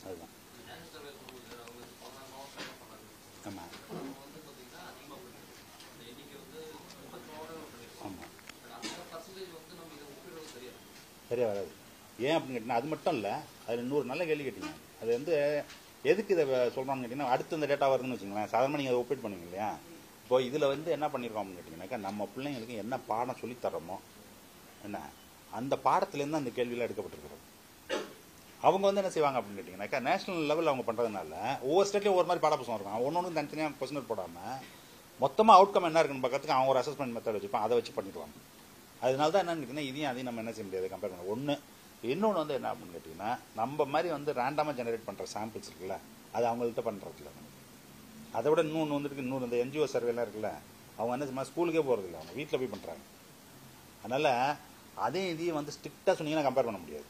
அதுதான். ஆமாம் ஆமாம் சரியா வராது. ஏன் அப்படின்னு கேட்டிங்கன்னா, அது மட்டும் இல்லை, அதில் இன்னொரு நல்ல கேள்வி கேட்டீங்க. அது வந்து எதுக்கு இதை சொல்கிறான்னு கேட்டிங்கன்னா, அடுத்து இந்த டேட்டா வருதுன்னு வச்சுங்களேன், சாதாரணமாக நீங்கள் அதை ஒப்பிட் பண்ணுவீங்க இல்லையா. இப்போ இதில் வந்து என்ன பண்ணியிருக்கோம் அப்படின்னு கேட்டிங்கன்னாக்கா, நம்ம பிள்ளைங்களுக்கு என்ன பாடம் சொல்லித்தரோமோ என்ன அந்த பாடத்துலேருந்து அந்த கேள்வியெலாம் எடுக்கப்பட்டிருக்கிறது. அவங்க வந்து என்ன செய்வாங்க அப்படின்னு கேட்டிங்கன்னாக்கா, நேஷனல் லெவலில் அவங்க பண்ணுறதுனால ஒவ்வொரு ஸ்டேட்லேயும் ஒவ்வொரு மாதிரி பாட புத்தகம் இருக்கும். ஒன்று தனித்தனியாக கொஸ்டின் போடாமல் மொத்தமாக அவுட்கம் என்ன இருக்குன்னு பார்க்கறதுக்கு அவங்க ஒரு அசஸ்மெண்ட் மெத்தட் வச்சுப்பான், அதை வச்சு பண்ணிடுவாங்க. அதனால தான் என்னன்னு கேட்டிங்கன்னா, இதையும் அதையும் நம்ம என்ன செய்ய முடியாது கம்பேர் பண்ண. ஒன்று இன்னொன்று வந்து என்ன அப்படின்னு கேட்டிங்கன்னா, நம்ம மாதிரி வந்து ரேண்டமாக ஜெனரேட் பண்ணுற சாம்பிள்ஸ் இருக்குல்ல, அது அவங்கள்ட்ட பண்ணுறதுல. அதை விட இன்னொன்று வந்துருக்கு, இன்னொரு இந்த என்ஜிஓ சர்வேலாம் இருக்குல்ல, அவங்க என்ன செய்ய ஸ்கூலுக்கே போகிறதில்ல, அவங்க வீட்டில் போய் பண்ணுறாங்க. அதனால் அதே இதையும் வந்து ஸ்ட்ரிக்டாக சொன்னீங்கன்னா கம்பேர் பண்ண முடியாது.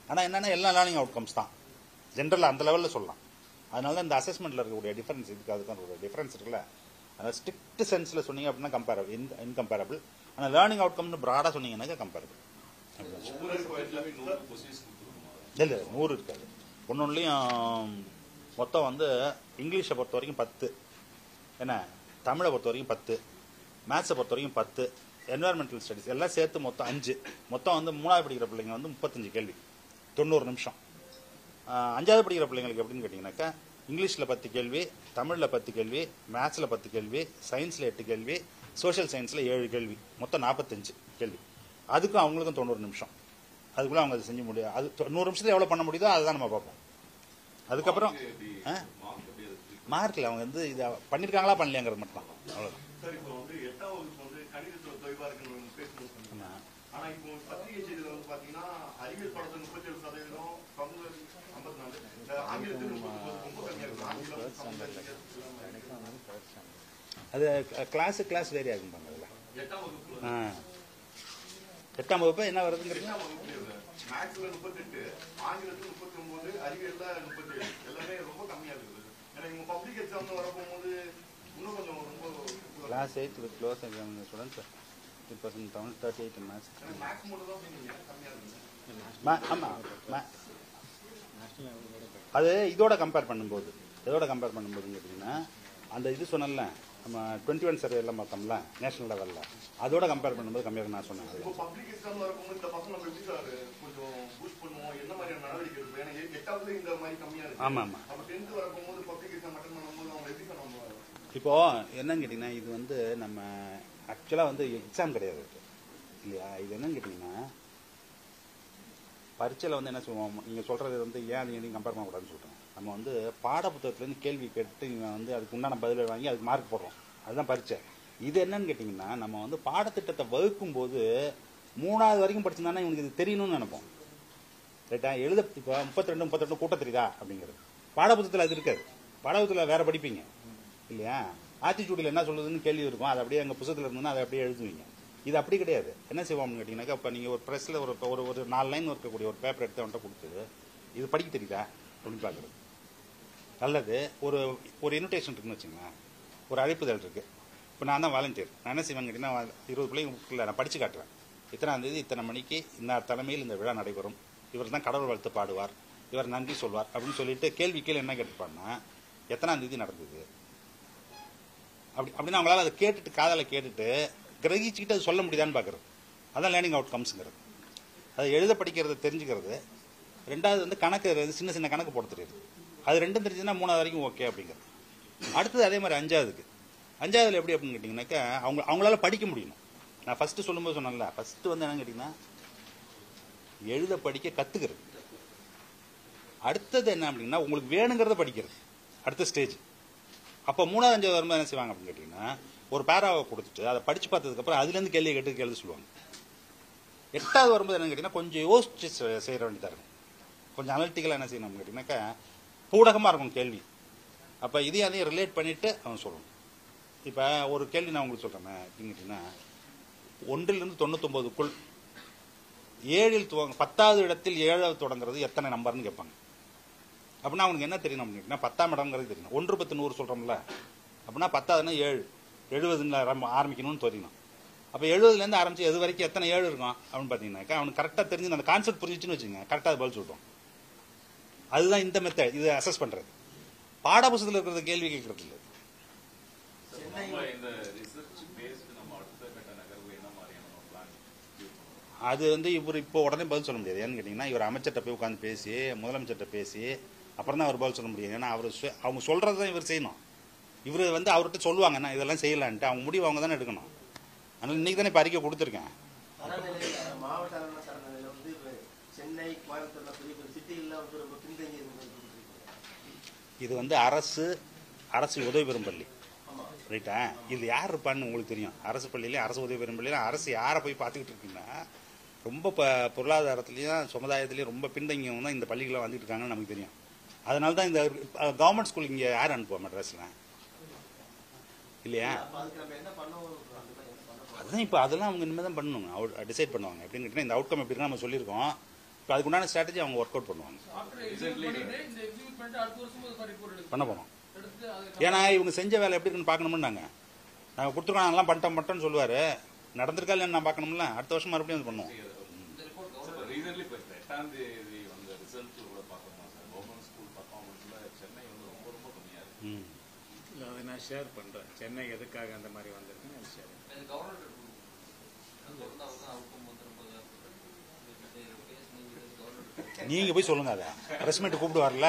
ஆனால் என்னென்னா எல்லாம் லேர்னிங் அவுட்கம்ஸ் தான் ஜென்ரலாக அந்த லெவலில் சொல்லலாம். அதனால தான் இந்த அசஸ்மெண்ட்டில் இருக்கக்கூடிய டிஃபரன்ஸ் இதுக்கு அதுக்கான ஒரு டிஃபரன்ஸ் இருக்குல்ல. அதனால் ஸ்ட்ரிக்ட் சென்ஸில் சொன்னீங்க அப்படின்னா கம்பேரபிள், இன்கம்பேரபிள். ஆனால் லேர்னிங் அவுட்கம்னு ப்ராடாக சொன்னீங்கன்னாக்கா கம்பேரபிள். இல்லை 100 இருக்காது. ஒன்றுலையும் மொத்தம் வந்து இங்கிலீஷை பொறுத்த வரைக்கும் 10, என்ன தமிழை பொறுத்த வரைக்கும் 10, மேத்ஸை பொறுத்த வரைக்கும் 10, என்வாயர்மெண்டல் ஸ்டடீஸ் எல்லாம் சேர்த்து மொத்தம் 5. மொத்தம் வந்து 3வது படிக்கிற பிள்ளைங்க வந்து 35 கேள்வி, 90 நிமிஷம். 5வது படிக்கிற பிள்ளைங்களுக்கு எப்படின்னு கேட்டிங்கனாக்கா, இங்கிலீஷில் 10 கேள்வி, தமிழில் 10 கேள்வி, மேத்ஸில் 10 கேள்வி, சயின்ஸில் 8 கேள்வி, சோஷியல் சயின்ஸில் 7 கேள்வி, மொத்தம் 45 கேள்வி. அதுக்கும் அவங்களுக்கும் 90 நிமிஷம். அதுக்குள்ளே அவங்க அதை செஞ்சு முடியாது. அது 100 நிமிஷத்தில் எவ்வளோ பண்ண முடியுதோ அதுதான் நம்ம பார்ப்போம். அதுக்கப்புறம் மார்க்கில் அவங்க வந்து இதை பண்ணியிருக்காங்களா பண்ணலையாங்கிறது மட்டும் தான், அவ்வளோதான். அது கிளாஸ் வேரி ஆகும் பாங்க. அதில் 8ஆம் வகுப்பு என்ன வருதுங்கிறது, class 8 with close examination students 50% Tamil, 38 in maths. அது இதோட கம்பேர் பண்ணும்போது கேட்டிங்கன்னா, அந்த இது சொன்னல நம்ம 21 சர்வே எல்லாம் பார்த்தோம்ல நேஷனல் லெவலில், அதோட கம்பேர் பண்ணும்போது கம்மியாக நான் சொன்னேன். ஆமாம் ஆமாம். இப்போ என்னன்னு கேட்டிங்கன்னா, இது வந்து நம்ம ஆக்சுவலாக வந்து எக்ஸாம் கிடையாது இல்லையா. இது என்னன்னு கேட்டிங்கன்னா, பரீட்சையில் வந்து என்ன சொல்லுவோம், நீங்கள் சொல்கிறது வந்து ஏன் அது எதையும் கம்பேர் பண்ணக்கூடாதுன்னு சொல்கிறேன். நம்ம வந்து பாட புத்தகத்துலேருந்து கேள்வி கேட்டு நீங்கள் வந்து அதுக்கு உண்டான பதிலை வாங்கி அதுக்கு மார்க் போடுறோம், அதுதான் பரீட்சை. இது என்னன்னு கேட்டிங்கன்னா, நம்ம வந்து பாடத்திட்டத்தை வகுக்கும் போது 3வது வரைக்கும் படிச்சிருந்தானா இவனுக்கு இது தெரியணும்னு நினைப்போம், ரைட்டா. எழுத இப்போ 32 கூட்டம் தெரியுதா அப்படிங்கிறது பாடப்புத்தகத்தில் அது இருக்காது. பாடப்புத்தகத்தில் வேற படிப்பீங்க இல்லையா. ஆத்திச்சூடியில் என்ன சொல்லுதுன்னு கேள்வி இருக்கும், அது அப்படியே எங்கள் புத்தகத்தில் இருந்ததுன்னா அதை அப்படியே எழுதுவீங்க. இது அப்படி கிடையாது. என்ன செய்வோம்னு கேட்டிங்கன்னாக்கா, இப்போ நீங்கள் ஒரு ப்ரெஸ்ஸில் ஒரு 4 லைன் இருக்கக்கூடிய ஒரு பேப்பர் எடுத்து அவன்கிட்ட கொடுத்து இது படிக்க தெரியுதா அப்படின்னு பார்க்குறது. அல்லது ஒரு இன்விடேஷன் இருக்குன்னு வச்சுங்களேன், ஒரு அழைப்புதல் இருக்குது. இப்போ நான் தான் வாலண்டியர், நான் என்ன செய்வேன்னு கேட்டிங்கன்னா, 20 பிள்ளைங்க நான் படித்து காட்டுறேன். இத்தனாம் தேதி இத்தனை மணிக்கு இந்த தலைமையில் இந்த விழா நடைபெறும், இவர் தான் கடவுள் வாழ்த்து பாடுவார், இவர் நன்றி சொல்வார் அப்படின்னு சொல்லிட்டு கேள்வி கீழே என்ன கேட்டுப்பான்னா, எத்தனாம் தேதி நடந்தது அப்படின்னு அவங்களால அதை கேட்டுட்டு காதலை கேட்டுட்டு கிரகிச்சுக்கிட்டு அது சொல்ல முடியுதான்னு பார்க்குறது. அதான் லேர்னிங் அவுட் கம்ஸுங்கிறது. அதை எழுத படிக்கிறது தெரிஞ்சுக்கிறது. 2வது வந்து கணக்கு, சின்ன கணக்கு போட தெரியுது. அது 2ம் தெரிஞ்சுன்னா 3வது வரைக்கும் ஓகே அப்படிங்கிறது. அடுத்தது அதே மாதிரி 5வதுக்கு அஞ்சாவதுல எப்படி அப்படின்னு கேட்டிங்கன்னாக்கா அவங்களால படிக்க முடியும். நான் ஃபர்ஸ்ட் சொல்லும்போது சொன்னேன்ல, ஃபர்ஸ்ட் வந்து என்னன்னு கேட்டிங்கன்னா எழுத படிக்க கத்துக்கிறது. அடுத்தது என்ன அப்படின்னா உங்களுக்கு வேணுங்கிறத படிக்கிறது அடுத்த ஸ்டேஜ். அப்போ 3வது 5வது வரும்போது என்ன செய்வாங்க அப்படின்னு கேட்டிங்கன்னா ஒரு பேராவை கொடுத்துட்டு அதை படிச்சு பார்த்ததுக்கப்புறம் அதுலேருந்து கேள்வி கேட்டு எழுத சொல்லுவாங்க. 8வது வரும்போது என்னன்னு கேட்டிங்கன்னா கொஞ்சம் யோசிச்சு செய்ய வேண்டியதாக இருக்கும். கொஞ்சம் அனலிட்டிக்கலாக என்ன செய்யணும் அப்படின்னு கேட்டிங்கனாக்கா பூடகமாக இருக்கும் கேள்வி. அப்போ இதையும் அதையும் ரிலேட் பண்ணிட்டு அவன் சொல்லணும். இப்போ ஒரு கேள்வி நான் உங்களுக்கு சொல்கிறேன் அப்படின்னு கேட்டிங்கன்னா 1லிருந்து 99க்குள் 7ல் 10வது இடத்தில் 7வது தொடங்குறது எத்தனை நம்பர்னு கேட்பாங்க. அப்படின்னா அவனுக்கு என்ன தெரியணும் அப்படின்னா 10ஆம் இடம்ங்கிறது தெரியணும். 1 10 100 சொல்கிறோம்ல, அப்படின்னா 10ஆவதுன்னா 7 70 ஆரம்பிக்கணும்னு தெரியணும். அப்போ 70லேருந்து ஆரம்பிச்சு எது வரைக்கும் எத்தனை 7 இருக்கும் அப்படின்னு பார்த்தீங்கன்னாக்கா அவனுக்கு கரெக்டாக தெரிஞ்சு அந்த கான்செப்ட் புரிஞ்சிச்சுன்னு வச்சுங்க, கரெக்டாக பதில் சொல்லிட்டோம். அதுதான் இந்த மெத்தட், இது அசஸ் பண்ணுறது. பாடப்புத்தகத்தில் இருக்கிறது கேள்வி கேட்கறது இல்லை. அது வந்து இவர் இப்போ உடனே பதில் சொல்ல முடியாது. ஏன்னு கேட்டிங்கன்னா இவர் அமைச்சர்கிட்ட போய் உட்காந்து பேசி முதலமைச்சர்கிட்ட பேசி அப்புறம் தான் அவர் பதில் சொல்ல முடியும். ஏன்னா அவங்க சொல்கிறது தான் இவர் செய்யணும். இவர் வந்து அவர்கிட்ட சொல்லுவாங்க நான் இதெல்லாம் செய்யலான்ட்டு, அவங்க முடிவு அவங்க தானே எடுக்கணும். அதனால் இன்றைக்கி தானே இப்போ அறிக்கை கொடுத்துருக்கேன். இது வந்து அரசு உதவி பெறும் பள்ளி ரைட்டா. இது யார் இருப்பான்னு உங்களுக்கு தெரியும். அரசு பள்ளியிலையும் அரசு உதவி பெறும் பள்ளியிலும் அரசு யாரை போய் பார்த்துக்கிட்டு இருக்கீங்கன்னா ரொம்ப பொருளாதாரத்துலேயும் சமுதாயத்துலேயும் ரொம்ப பின்தங்கியவங்க தான் இந்த பள்ளிகளை வந்துட்டு இருக்காங்கன்னு நமக்கு தெரியும். அதனால தான் இந்த கவர்மெண்ட் ஸ்கூல் இங்கே யார் அனுப்புவோம் மெட்ராஸில் இல்லையா. அதுதான் இப்போ அதெல்லாம் அவங்க இனிமேல் தான் பண்ணணும், டிசைட் பண்ணுவாங்க. எப்படின்னு கேட்டிங்கன்னா இந்த அவுட்கம் எப்படி இருக்குன்னு நம்ம சொல்லியிருக்கோம். இப்போ அதுக்குண்டான ஸ்ட்ராட்டஜி அவங்க ஒர்க் அவுட் பண்ணுவாங்க, பண்ண போகிறோம். ஏன்னா இவங்க செஞ்ச வேலை எப்படி இருக்குன்னு பார்க்கணும்னு நாங்கள் கொடுத்துருக்கோம். அதெல்லாம் பண்ணிட்டோம்னு சொல்லுவார், நடந்திருக்கா இல்லைன்னு நான் பார்க்கணும்ல. அடுத்த வருஷம் மறுபடியும் அது பண்ணுவோம். அதை நான் ஷேர் பண்ணுறேன். சென்னை எதுக்காக அந்த மாதிரி வந்திருக்குன்னு நான் ஷேர் நீங்கள் போய் சொல்லுங்க. அதை ப்ரெஸ் மீட் கூப்பிட்டு வரல,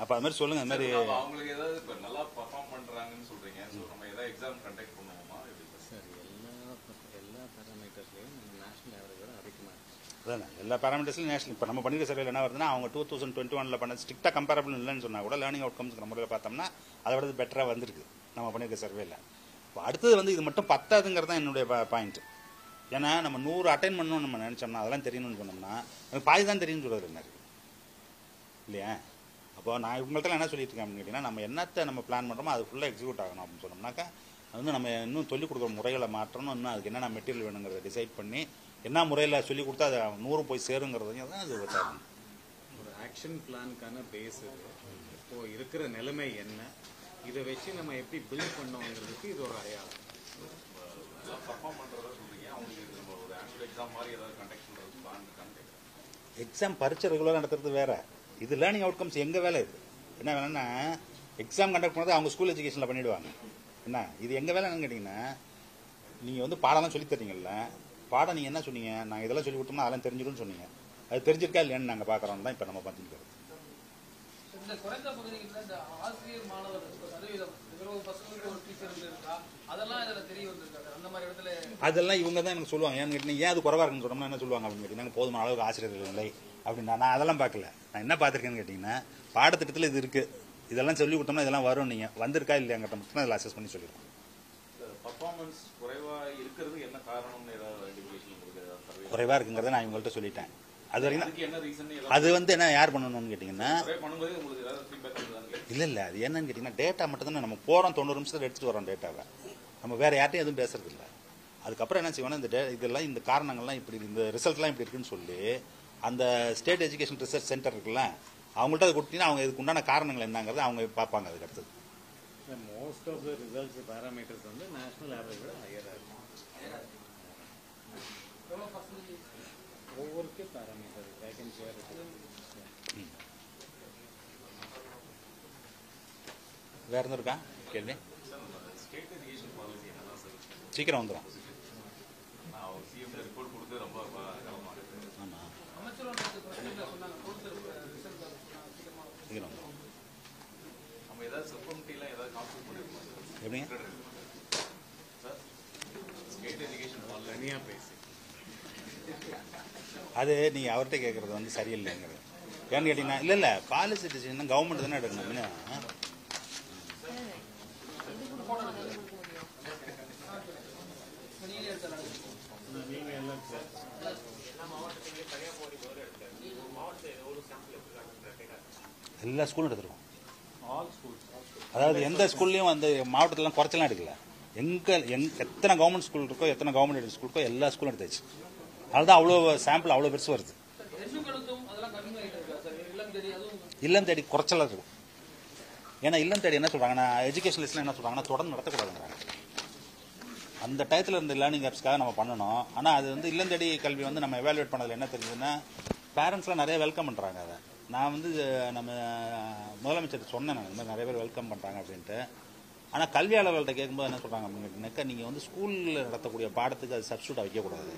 அப்போ அது மாதிரி சொல்லுங்க. அது மாதிரி அவங்களுக்கு ஏதாவது இப்போ நல்லா பர்ஃபார்ம் பண்ணுறாங்கன்னு சொல்கிறீங்க. ஸோ நம்ம ஏதாவது எக்ஸாம் கண்டக்ட் பண்ணுவோமா எப்படி சார்? எல்லா பேராமீட்டர்ஸ்லையும் நேஷனல் ஆவரேஜோட அதிகமாக அதான் எல்லா பேராமீட்டர்ஸ்லையும் நேஷனல். இப்போ நம்ம பண்ணிக்கிற சர்வேல என்ன வருதுன்னா அவங்க 2021 பண்ண ஸ்ட்ரிக்டாக கம்பேரபிள் இல்லைன்னு சொன்னால் கூட லேர்னிங் அவுட்கம்ஸ் முறையில் பார்த்தோம்னா அதை விட பெட்டராக வந்திருக்கு நம்ம பண்ணியிருக்க சர்வேல. இப்போ அடுத்தது வந்து இது மட்டும் பத்தாதுங்கிறது தான் என்னுடைய பாயிண்ட். ஏன்னா நம்ம 100 அட்டைன் பண்ணணும்னு நம்ம நினச்சோம்னா அதெல்லாம் தெரியணும்னு சொன்னோம்னா எனக்கு பாதி தான் தெரியும்னு சொல்கிறது என்ன இல்லையா. அப்போ நான் இவங்கள்ட்ட என்ன சொல்லிட்டு இருக்கேன் அப்படின்னு கேட்டிங்கன்னா நம்ம என்னத்தை நம்ம பிளான் பண்ணுறோமோ அது ஃபுல்லாக எக்ஸிக்யூட் ஆகணும் அப்படின்னு சொன்னோம்னாக்கா அது வந்து நம்ம இன்னும் சொல்லிக் கொடுக்குற முறைகளை மாற்றணும். இன்னும் அதுக்கு என்னென்ன மெட்டீரியல் வேணுங்கிறத டிசைட் பண்ணி என்ன முறையில் சொல்லிக் கொடுத்தா அது 100 போய் சேருங்கிறதையும் தான் அது வச்சாகணும். ஒரு ஆக்ஷன் பிளானுக்கான பேஸ் இது. இப்போது இருக்கிற நிலைமை என்ன, இதை வச்சு நம்ம எப்படி பில்ட் பண்ணோங்கிறதுக்கு இது ஒரு அடையாளம். பர்ஃபார்ம் பண்ணுறதா சொல்கிறீங்க. அவங்களுக்கு நம்ம ஒரு ஆனுவல் எக்ஸாம் மாதிரி ஏதாவது கண்டக்ட் பண்ணுறது பிளான் இருக்கான்னு எக்ஸாம் பரீட்சை ரெகுலராக நடத்துறது வேற, இது லேர்னிங் அவுட்கம்ஸ் எங்கள் வேலை. இது என்ன வேணும்னா எக்ஸாம் கண்டக்ட் பண்ணுறது அவங்க ஸ்கூல் எஜுகேஷனில் பண்ணிவிடுவாங்க. என்ன இது எங்கள் வேலை என்னன்னு கேட்டிங்கன்னா நீங்கள் வந்து பாடம்லாம் சொல்லித் தரீங்கல்ல, பாடம் நீங்கள் என்ன சொன்னீங்க, நாங்கள் இதெல்லாம் சொல்லி கொடுத்தோம்னா அதெல்லாம் தெரிஞ்சிடும்னு சொன்னீங்க. அது தெரிஞ்சிருக்கா இல்லையான்னு நாங்கள் பார்க்குறோம் தான் இப்போ நம்ம பார்த்துக்கிறது. அதெல்லாம் இவங்க தான் எனக்கு சொல்லுவாங்க. ஏன்னு கேட்டீங்கன்னா ஏன் அது குறைவாக இருக்குன்னு சொன்னோம்னா என்ன சொல்லுவாங்க அப்படின்னு கேட்டிங்கன்னா போதுமான அளவுக்கு ஆசிரியர்கள் இல்லை அப்படின்னா. நான் அதெல்லாம் பார்க்கல. நான் என்ன பார்த்துருக்கேன்னு கேட்டிங்கன்னா பாடத்திட்டத்தில் இது இருக்குது, இதெல்லாம் சொல்லி கொடுத்தோம்னா இதெல்லாம் வரும், நீங்கள் வந்திருக்கா இல்லையாங்கிட்ட மட்டும் அதில் அசஸ் பண்ணி சொல்லிடுவோம். பர்ஃபார்மன்ஸ் குறைவாக இருக்கிறது என்ன காரணம்னு ஏதாவது குறைவாக இருக்குங்கிறத நான் இவங்கள்ட்ட சொல்லிட்டேன். அது வரைக்கும் என்ன ரீசன் அது வந்து என்ன யார் பண்ணணும்னு கேட்டிங்கன்னா இல்லை அது என்னன்னு கேட்டிங்கன்னா டேட்டா மட்டும் தானே நம்ம போகிறோம். 90 நிமிஷத்தில் எடுத்துகிட்டு வரோம் டேட்டாவை. நம்ம வேறு யார்ட்டையும் எதுவும் பேசுறது இல்லை. அதுக்கப்புறம் என்ன செய்வோம்னா இதெல்லாம் இந்த காரணங்கள்லாம் இப்படி இந்த ரிசல்ட்லாம் இப்படி இருக்குன்னு சொல்லி அந்த ஸ்டேட் எஜுகேஷன் ரிசர்ச் சென்டர் இருக்குல்ல அவங்கள்ட்ட அதை கொடுத்தீங்கன்னா அவங்க இதுக்கு உண்டான காரணங்கள் என்னங்கிறத அவங்க பார்ப்பாங்க. அதுக்கு அடுத்தது most of the results parameters வந்து நேஷனல் ஆவரேஜ் விட ஹையராக இருக்கும். ஒவ்வொருக்கு பேராமீட்டர் வேகன்சி வேற எதுவும் இருக்கா கேள்வி? சீக்கிரம் வந்துடும். எப்படிங்க தனியா பேசி அது நீங்கள் அவர்கிட்ட கேட்குறது வந்து சரியில்லைங்கிறது. ஏன்னு கேட்டிங்கன்னா இல்லை பாலிசி டிசிஷன் கவர்மெண்ட் தானே எடுக்கணும். எல்லா ஸ்கூலும் எடுத்துருவோம். அதாவது எந்த ஸ்கூல்லையும் வந்து மாவட்டத்திலாம் குறைச்சலாம் எடுக்கல. எத்தனை கவர்மெண்ட் ஸ்கூல் இருக்கோ, எத்தனை கவர்மெண்ட் ஸ்கூல் இருக்கோ எல்லா ஸ்கூலும் எடுத்தாச்சு. அதுதான் அவ்வளோ சாம்பிள் அவ்வளோ பெருசு வருது. இல்லம் தேடி குறைச்சலாக இருக்கும். ஏன்னா இல்லம் தேடி என்ன சொல்றாங்கன்னா, எஜுகேஷன் லிஸ்ட்ல என்ன சொல்றாங்கன்னா தொடர்ந்து நடத்தக்கூடாதுங்கிறாங்க. அந்த டயத்தில் இருந்த லேர்னிங் ஆப்ஸ்க்காக நம்ம பண்ணணும். ஆனால் அது வந்து இல்லம் தேடி கல்வி வந்து நம்ம எவாலுவேட் பண்ணதில் என்ன தெரிஞ்சதுன்னா, பேரண்ட்ஸ்லாம் நிறைய வெல்கம் பண்ணுறாங்க. அதை நான் வந்து நம்ம முதலமைச்சர் சொன்னேன், நான் இந்த மாதிரி நிறைய பேர் வெல்கம் பண்ணுறாங்க அப்படின்ட்டு. ஆனால் கல்வியாளர்கள்ட்ட கேட்கும்போது என்ன சொல்கிறாங்க அப்படின்னாக்கா, நீங்கள் வந்து ஸ்கூலில் நடத்தக்கூடிய பாடத்துக்கு அது சப்ஸ்டியூட்டாக வைக்கக்கூடாது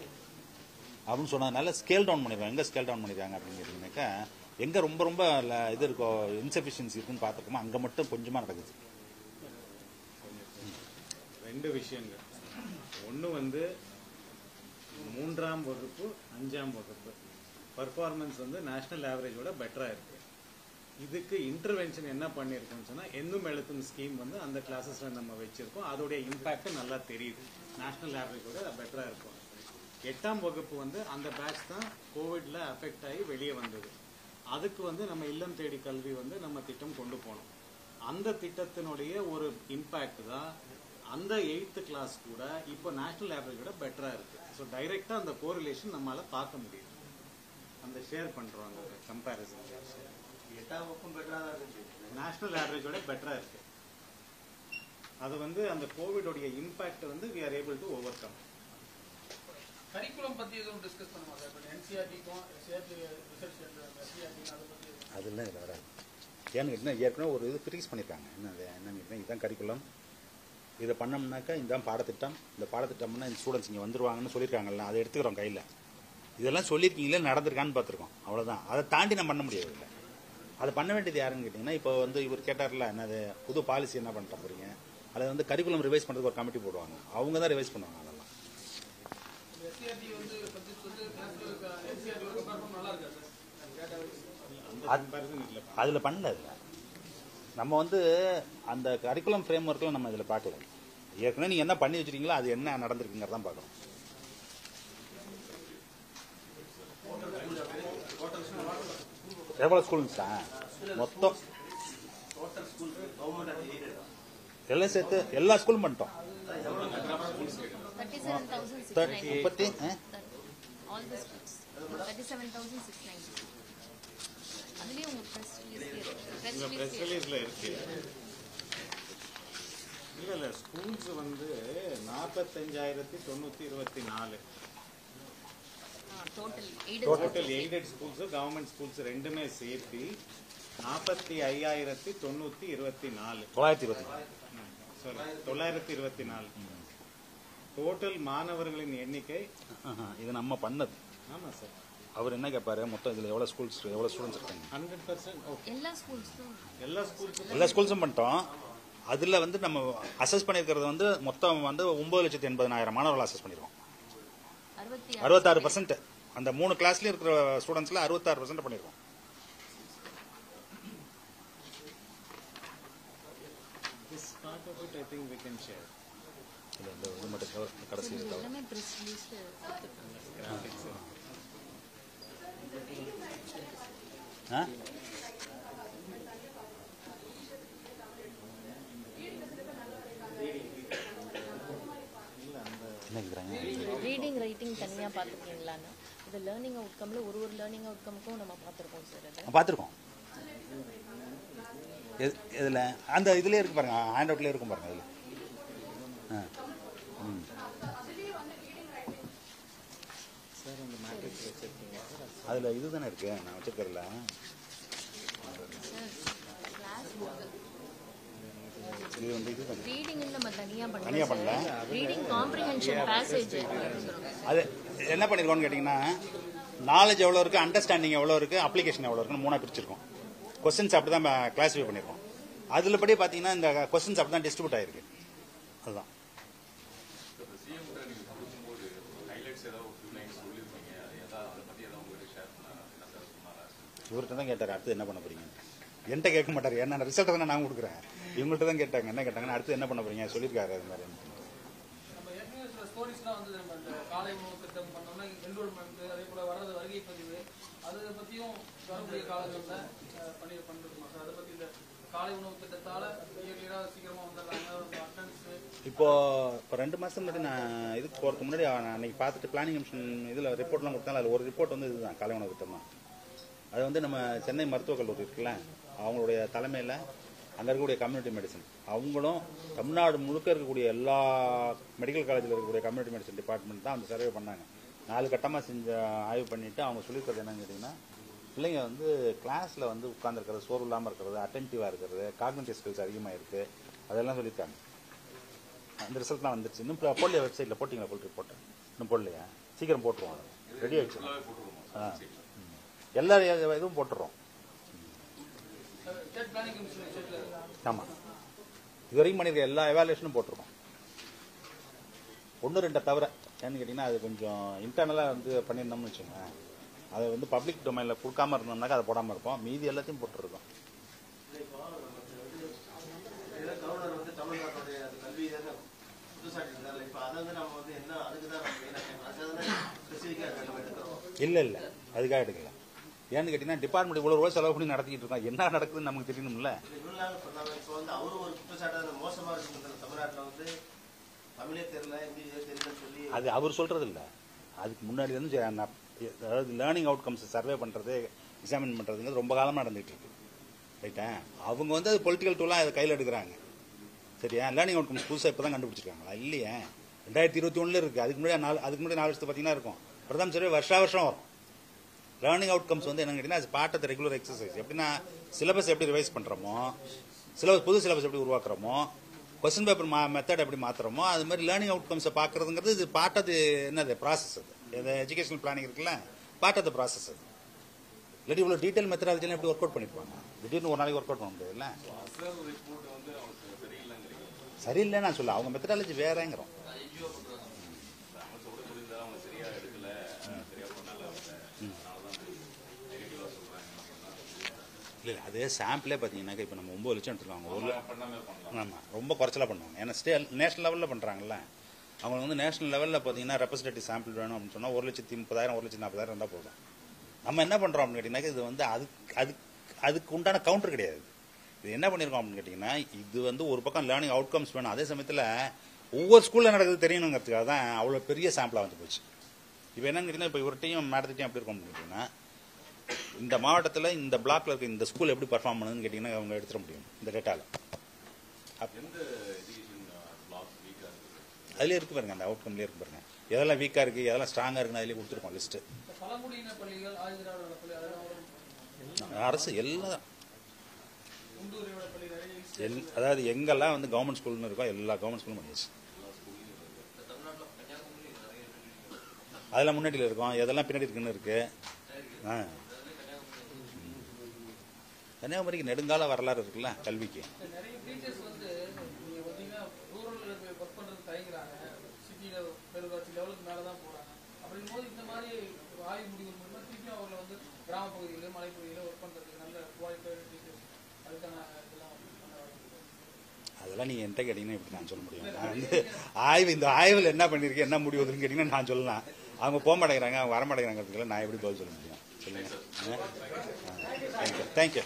அப்படின்னு சொன்னதுனால ஸ்கேல் டவுன் பண்ணிடுவாங்க. எங்கே ஸ்கேல் டவுன் பண்ணிடுறாங்க அப்படின்னு கேட்டிங்கனாக்கா, எங்கே ரொம்ப ரொம்ப இது இருக்கோ இன்சஃபிஷியன்சி இருக்குன்னு பார்த்துருக்கோமோ அங்கே மட்டும் கொஞ்சமாக நடக்குது. ரெண்டு விஷயங்கள். ஒன்று வந்து 3ஆம் வகுப்பு 5ஆம் வகுப்பு பர்ஃபார்மன்ஸ் வந்து நேஷனல் ஆவரேஜோட பெட்டராக இருக்கு. இதுக்கு இன்டர்வென்ஷன் என்ன பண்ணியிருக்கோம்னு சொன்னால், எண்ணும் எழுத்தும் ஸ்கீம் வந்து அந்த கிளாஸஸில் நம்ம வச்சுருக்கோம். அதோடைய இம்பேக்ட் நல்லா தெரியுது. நேஷனல் ஆவரேஜோட பெட்டராக இருக்கும். 8ஆம் வகுப்பு வந்து அந்த பேட்ச் தான் கோவிட்ல அஃபெக்ட் ஆகி வெளியே வந்தது. அதுக்கு வந்து நம்ம இல்லம் தேடி கல்வி வந்து நம்ம திட்டம் கொண்டு போனோம். அந்த திட்டத்தினுடைய ஒரு இம்பேக்ட் தான் அந்த 8th கிளாஸ் கூட இப்போ நேஷனல் ஆவரேஜோட பெட்டராக இருக்கு. ஸோ டைரெக்டா அந்த கோரிலேஷன் நம்மளால பார்க்க முடியுது. அந்த ஷேர் பண்றோம், அந்த கம்பேரிசன். 8ஆம் வகுப்பும் பெட்டரா தான் இருக்கு, நேஷனல் ஆவரேஜோட பெட்டரா இருக்கு. அது வந்து அந்த கோவிடோடைய இம்பாக்ட் வந்து we are able to overcome. Curriculum பத்தி எதுவும் டிஸ்கஸ் பண்ணுமா சார்? இப்போ என்சிஆர்டிக்கும் ரிசர்ச் அதை பத்தி அதெல்லாம் இதில் வராது. ஏன்னு கேட்டிங்கன்னா ஏற்கனவே ஒரு இது ஃபிக்ஸ் பண்ணியிருக்காங்க. என்னன்னு கேட்டிங்கன்னா இதுதான் கரிக்குலம், இதை பண்ணோம்னாக்கா இதுதான் பாடத்திட்டம், இந்த பாடத்திட்டம்னா இந்த ஸ்டூடெண்ட்ஸ் இங்கே வந்துருவாங்கன்னு சொல்லியிருக்காங்கல்ல, அதை எடுத்துக்கிறோம் கையில். இதெல்லாம் சொல்லியிருக்கீங்களே, நடந்திருக்கான்னு பார்த்துருக்கோம், அவ்வளோதான். அதை தாண்டி நம்ம பண்ண முடியாது. இல்லை அதை பண்ண வேண்டியது யாருன்னு கேட்டிங்கன்னா, இப்போ வந்து இவர் கேட்டார்ல என்னது புது பாலிசி என்ன பண்ணிட்டு போகிறீங்க, அதை வந்து கரிக்குலம் ரிவைஸ் பண்ணுறதுக்கு ஒரு கமிட்டி போடுவாங்க, அவங்க தான் ரிவைஸ் பண்ணுவாங்க. அதெல்லாம் எஸ்சிஆர்டி வந்து சப்ஜெக்ட் வந்து என்சிஆர்டி கம்பேர் நல்லா இருக்கா சார்? அதில் பண்ணல. இல்லை நம்ம வந்து அந்த கரிக்குலம் ஃப்ரேம் ஒர்க்கில் நம்ம இதில் பார்க்கல. ஏற்கனவே நீங்கள் என்ன பண்ணி வச்சுருக்கீங்களோ அது என்ன நடந்திருக்குங்கிறதான் பார்க்கணும். எவ்வளோ ஸ்கூல்ஸா மொத்தம் எல்லாம் சேர்த்து எல்லா ஸ்கூலும் பண்ணிட்டோம். 37,690. All the schools. 37,690. அதுலயே உங்க press ரிலீஸ்ல இருக்கு. இல்ல ஸ்கூல்ஸ் வந்து 45,924 total aided schools government schools ரெண்டுமே சேர்த்து 45,924 924 டோட்டல் மாணவர்களின் எண்ணிக்கை. இது நம்ம பண்ணது. ஆமா சார். அவர் என்ன கேட்பாரு, மொத்தம் இதில் எவ்வளோ ஸ்கூல்ஸ் எவ்வளோ ஸ்டூடெண்ட்ஸ் இருக்காங்க? 100% எல்லா ஸ்கூல்ஸும் எல்லா ஸ்கூல்ஸும் பண்ணிட்டோம். அதில் வந்து நம்ம அசஸ் பண்ணியிருக்கிறது வந்து மொத்தம் வந்து 9,80,000 மாணவர்கள் அசஸ் பண்ணியிருக்கோம். 66%. அந்த 3 கிளாஸ்லயும் இருக்கிற ஸ்டூடெண்ட்ஸ்ல 66% பண்ணிருக்கோம். This part of it I think we can share. இது மட்டும் கடைசி எல்லாமே press release Graphics. Reading writing தனியா பாத்துக்கீங்களான்னு இது லேர்னிங் அவுட்கம்ல ஒரு லேர்னிங் அவுட்கமுக்கும் நம்ம பார்த்துருக்கோம் சார். அது பார்த்துருக்கோம். இதில் அந்த இதுலேயே இருக்கு பாருங்க, ஹேண்ட் அவுட்லேயே இருக்கும் பாருங்க. அதில் அதில் இது தானே இருக்கு, நான் வச்சிருக்கிறதுல இது வந்து இது தானே. ரீடிங் நம்ம தனியா பண்ணல. ரீடிங் காம்ப்ரிஹென்ஷன் பேசேஜ் அது என்ன பண்ணிருக்கோம்னு கேட்டிங்கன்னா, நாலேஜ் எவ்வளோ இருக்குது, அண்டர்ஸ்டாண்டிங் எவ்வளோ இருக்குது, அப்ளிகேஷன் எவ்வளோ இருக்குன்னு 3 பிரிச்சிருக்கோம். கொஸ்டின்ஸ் அப்படி தான் கிளாஸிஃபை பண்ணியிருக்கோம். அதில் படி பார்த்தீங்கன்னா இந்த கொஸ்டின்ஸ் அப்படி தான் டிஸ்ட்ரிபியூட் ஆகிருக்கு. அதுதான் இவர்கிட்ட தான் கேட்டார் அடுத்து என்ன பண்ண போறீங்க. என்கிட்ட கேட்க மாட்டார், ஏன்னா ரிசல்ட் தானே நான் கொடுக்குறேன். இவங்கள்ட்ட தான் கேட்டாங்க என்ன கேட்டாங்கன்னா அடுத்து என்ன பண்ண போறீங்க சொல்லியிருக்காரு. அது மாதிரி நம்ம ஏற்கனவே சில ஸ்டோரிஸ்லாம் வந்து நம்ம இந்த காலை உணவு திட்டம் பண்ணோம்னா என்ரோல்மெண்ட், அதே போல வர்றது வருகை பதிவு, அதை பற்றியும் வரக்கூடிய காலங்களில் பண்ணிருக்கோம் சார். அதை பற்றி இந்த காலை உணவு திட்டத்தால் கிளியராக சீக்கிரமாக வந்துடுறாங்க அட்டன்ஸ். இப்போ 2 மாதம் முன்னாடி நான் இதுக்கு போகிறதுக்கு முன்னாடி அன்னைக்கு பார்த்துட்டு பிளானிங் கமிஷன் இதில் ரிப்போர்ட்லாம் கொடுத்தாலும் அதில் ஒரு ரிப்போர்ட் வந்து இதுதான் காலை உணவு திட்டம் தான். அது வந்து நம்ம சென்னை மருத்துவக் கல்லூரி இருக்குல்ல, அவங்களுடைய தலைமையில் அங்கே இருக்கக்கூடிய கம்யூனிட்டி மெடிசன், அவங்களும் தமிழ்நாடு முழுக்க இருக்கக்கூடிய எல்லா மெடிக்கல் காலேஜில் இருக்கக்கூடிய கம்யூனிட்டி மெடிசன் டிபார்ட்மெண்ட் தான் அந்த சர்வே பண்ணாங்க. 4 கட்டமாக செஞ்ச ஆய்வு பண்ணிவிட்டு அவங்க சொல்லியிருக்கிறது என்னன்னு கேட்டிங்கன்னா, பிள்ளைங்க வந்து கிளாஸில் வந்து உட்காந்துருக்கிறது, சோர்வு இல்லாமல் இருக்கிறது, அட்டென்டிவாக இருக்கிறது, காக்னிட்டிவ் ஸ்கில்ஸ் அதிகமாக இருக்குது, அதெல்லாம் சொல்லியிருக்காங்க. அந்த ரிசல்ட்லாம் வந்துருச்சு. இன்னும் போடலையா வெப்சைட்டில் போட்டிங்களா போல் ரிப்போர்ட்? இன்னும் போடலையா? சீக்கிரம் போட்டுருவோம், ரெடி ஆகிடுச்சு. எல்லா இதுவும் போட்டுறோம். ஆமாம், இது வரைக்கும் பண்ணியிருக்க எல்லா எவாலுவேஷனும் போட்டிருக்கோம். 1-2 தவிர. ஏன்னு கேட்டிங்கன்னா அது கொஞ்சம் இன்டர்னலாக வந்து பண்ணியிருந்தோம்னு வச்சுக்கோங்க, அதை வந்து பப்ளிக் டொமைனில் கொடுக்காம இருந்தோம்னாக்கா அதை போடாமல் இருப்போம். மீதி எல்லாத்தையும் போட்டுருக்கோம். கவர்னர் வந்து தமிழ்நாட்டுடைய கல்வி புதுசாக இருந்தாலும் இப்போ அதை வந்து நம்ம வந்து என்ன அதுக்கு தான் ஸ்பெசிஃபிக்காக எடுக்கிறோம். இல்லை அதுக்காக எடுக்கல. ஏன்னு கேட்டீங்கன்னா டிபார்ட்மெண்ட் இவ்வளோ ரூபாய் செலவு பண்ணி நடத்திட்டு இருக்கோம், என்ன நடக்குதுன்னு நமக்கு தெரியணும்ல. சொன்னாங்க இப்போ வந்து அவரு ஒரு குற்றச்சாட்டு மோசமாக இருக்கு தமிழ்நாட்டில் வந்து தமிழே தெரியல இங்கிலீஷே தெரியலன்னு சொல்லி. அது அவர் சொல்றது இல்லை, அதுக்கு முன்னாடி வந்து அதாவது லேர்னிங் அவுட்கம்ஸ் சர்வே பண்ணுறது, எக்ஸாமின் பண்ணுறதுங்கிறது ரொம்ப காலமாக நடந்துகிட்டு இருக்கு. ரைட்டா? அவங்க வந்து அது பொலிட்டிக்கல் டூலாக அதை கையில் எடுக்கிறாங்க. சரியா? லேர்னிங் அவுட்கம்ஸ் புதுசாக இப்போ தான் கண்டுபிடிச்சிருக்காங்களா? இல்லையே, 2021 இருக்குது. அதுக்கு முன்னாடி 4 வருஷத்துக்கு பார்த்தீங்கன்னா இருக்கும். பிரதம சர்வே வருஷம் வரும். லேர்னிங் அவுட்கம்ஸ் வந்து என்னன்னு கேட்டீங்கன்னா அது part of the regular exercise. எப்படின்னா சிலபஸ் எப்படி ரிவைஸ் பண்ணுறோமோ, புது சிலபஸ் எப்படி உருவாக்குறோமோ, கொஸ்டின் பேப்பர் மெத்தட் எப்படி மாற்றுறோமோ, அது மாதிரி லேர்னிங் அவுட்கம்ஸை பார்க்கறதுங்கிறது இது பார்ட் ஆஃப் என்னது ப்ராசஸ். அது எஜுகேஷனல் பிளானிங் இருக்குல்ல, பார்ட் ஆஃப் த ப்ராசஸ். அது இல்லாட்டி இவ்வளோ டீட்டெயில் மெத்தடாலஜிலாம் எப்படி ஒர்க் அவுட் பண்ணிருப்பாங்க? திடீர்னு ஒரு நாளைக்கு ஒர்க் அவுட் பண்ண முடியாதுல்ல. சரியில்லை நான் சொல்ல, அவங்க மெத்தடாலஜி வேறங்கிறோம். இல்லை அதே சாம்பிளே பார்த்தீங்கன்னாக்கா இப்போ நம்ம 9 லட்சம் எடுத்துருவாங்க. ஆமாம், ரொம்ப குறைச்சலாக பண்ணுவாங்க. ஏன்னா நேஷனல் லெவலில் பண்ணுறாங்கல்ல, அவங்க வந்து நேஷனல் லெவலில் பார்த்தீங்கன்னா ரெப்ரஸன்டேட்டிவ் சாம்பிள் வேணும் அப்படின்னு சொன்னால் 1,30,000 1,40,000 இருந்தால் போதும். நம்ம என்ன பண்ணுறோம் அப்படின்னு கேட்டிங்கன்னாக்கா இது வந்து அதுக்கு உண்டான கவுண்டர் கிடையாது. இது என்ன பண்ணியிருக்கோம் அப்படின்னு கேட்டிங்கன்னா, இது வந்து ஒரு பக்கம் லேர்னிங் அவுட்கம்ஸ் வேணும், அதே சமயத்தில் ஒவ்வொரு ஸ்கூலில் நடக்குது தெரியணுங்கிறதுக்காக தான் அவ்வளோ பெரிய சாம்பிளாக வந்து போச்சு. இப்போ என்னன்னு கேட்டிங்கன்னா, இப்போ இவர்கிட்டையும் மேடத்திட்டையும் எப்படி இருக்கும் அப்படின்னு கேட்டிங்கன்னா, இந்த மாவட்டத்தில் இந்த பிளாக்ல இருக்க இந்த ஸ்கூல் எப்படி பர்ஃபார்ம் பண்ணுதுன்னு கேட்டிங்கன்னா அவங்க எடுத்துட முடியும் இந்த டேட்டாவில். அதுலேயே இருக்கு பாருங்க, அந்த அவுட்கம்லேயே இருக்கு பாருங்க, எதெல்லாம் வீக்காக இருக்குது எதெல்லாம் ஸ்ட்ராங்காக இருக்குன்னு அதிலே கொடுத்துருக்கோம் லிஸ்ட்டு. அரசு எல்லாம் அதாவது எங்கெல்லாம் வந்து கவர்மெண்ட் ஸ்கூல்னு இருக்கோ எல்லா கவர்மெண்ட் ஸ்கூலும் பண்ணியாச்சு. அதெல்லாம் முன்னாடியில் இருக்கும், எதெல்லாம் பின்னாடி இருக்குன்னு இருக்கு. கன்னியாகுமரிக்கு நெடுங்கால வரலாறு இருக்குல்ல கல்விக்கு. அதெல்லாம் நீங்க என்கிட்ட கேட்டீங்கன்னா எப்படி நான் சொல்ல முடியும்? நான் வந்து இந்த ஆய்வில் என்ன பண்ணிருக்கேன் என்ன முடிவு வருதுன்னு கேட்டீங்கன்னா நான் சொல்லலாம். அவங்க போக மாட்டேங்கிறாங்க, அவங்க வர மாட்டேங்கிறாங்கிறதுக்கு நான் எப்படி பதில் சொல்ல முடியும் சொல்லுங்க. தேங்க்யூ.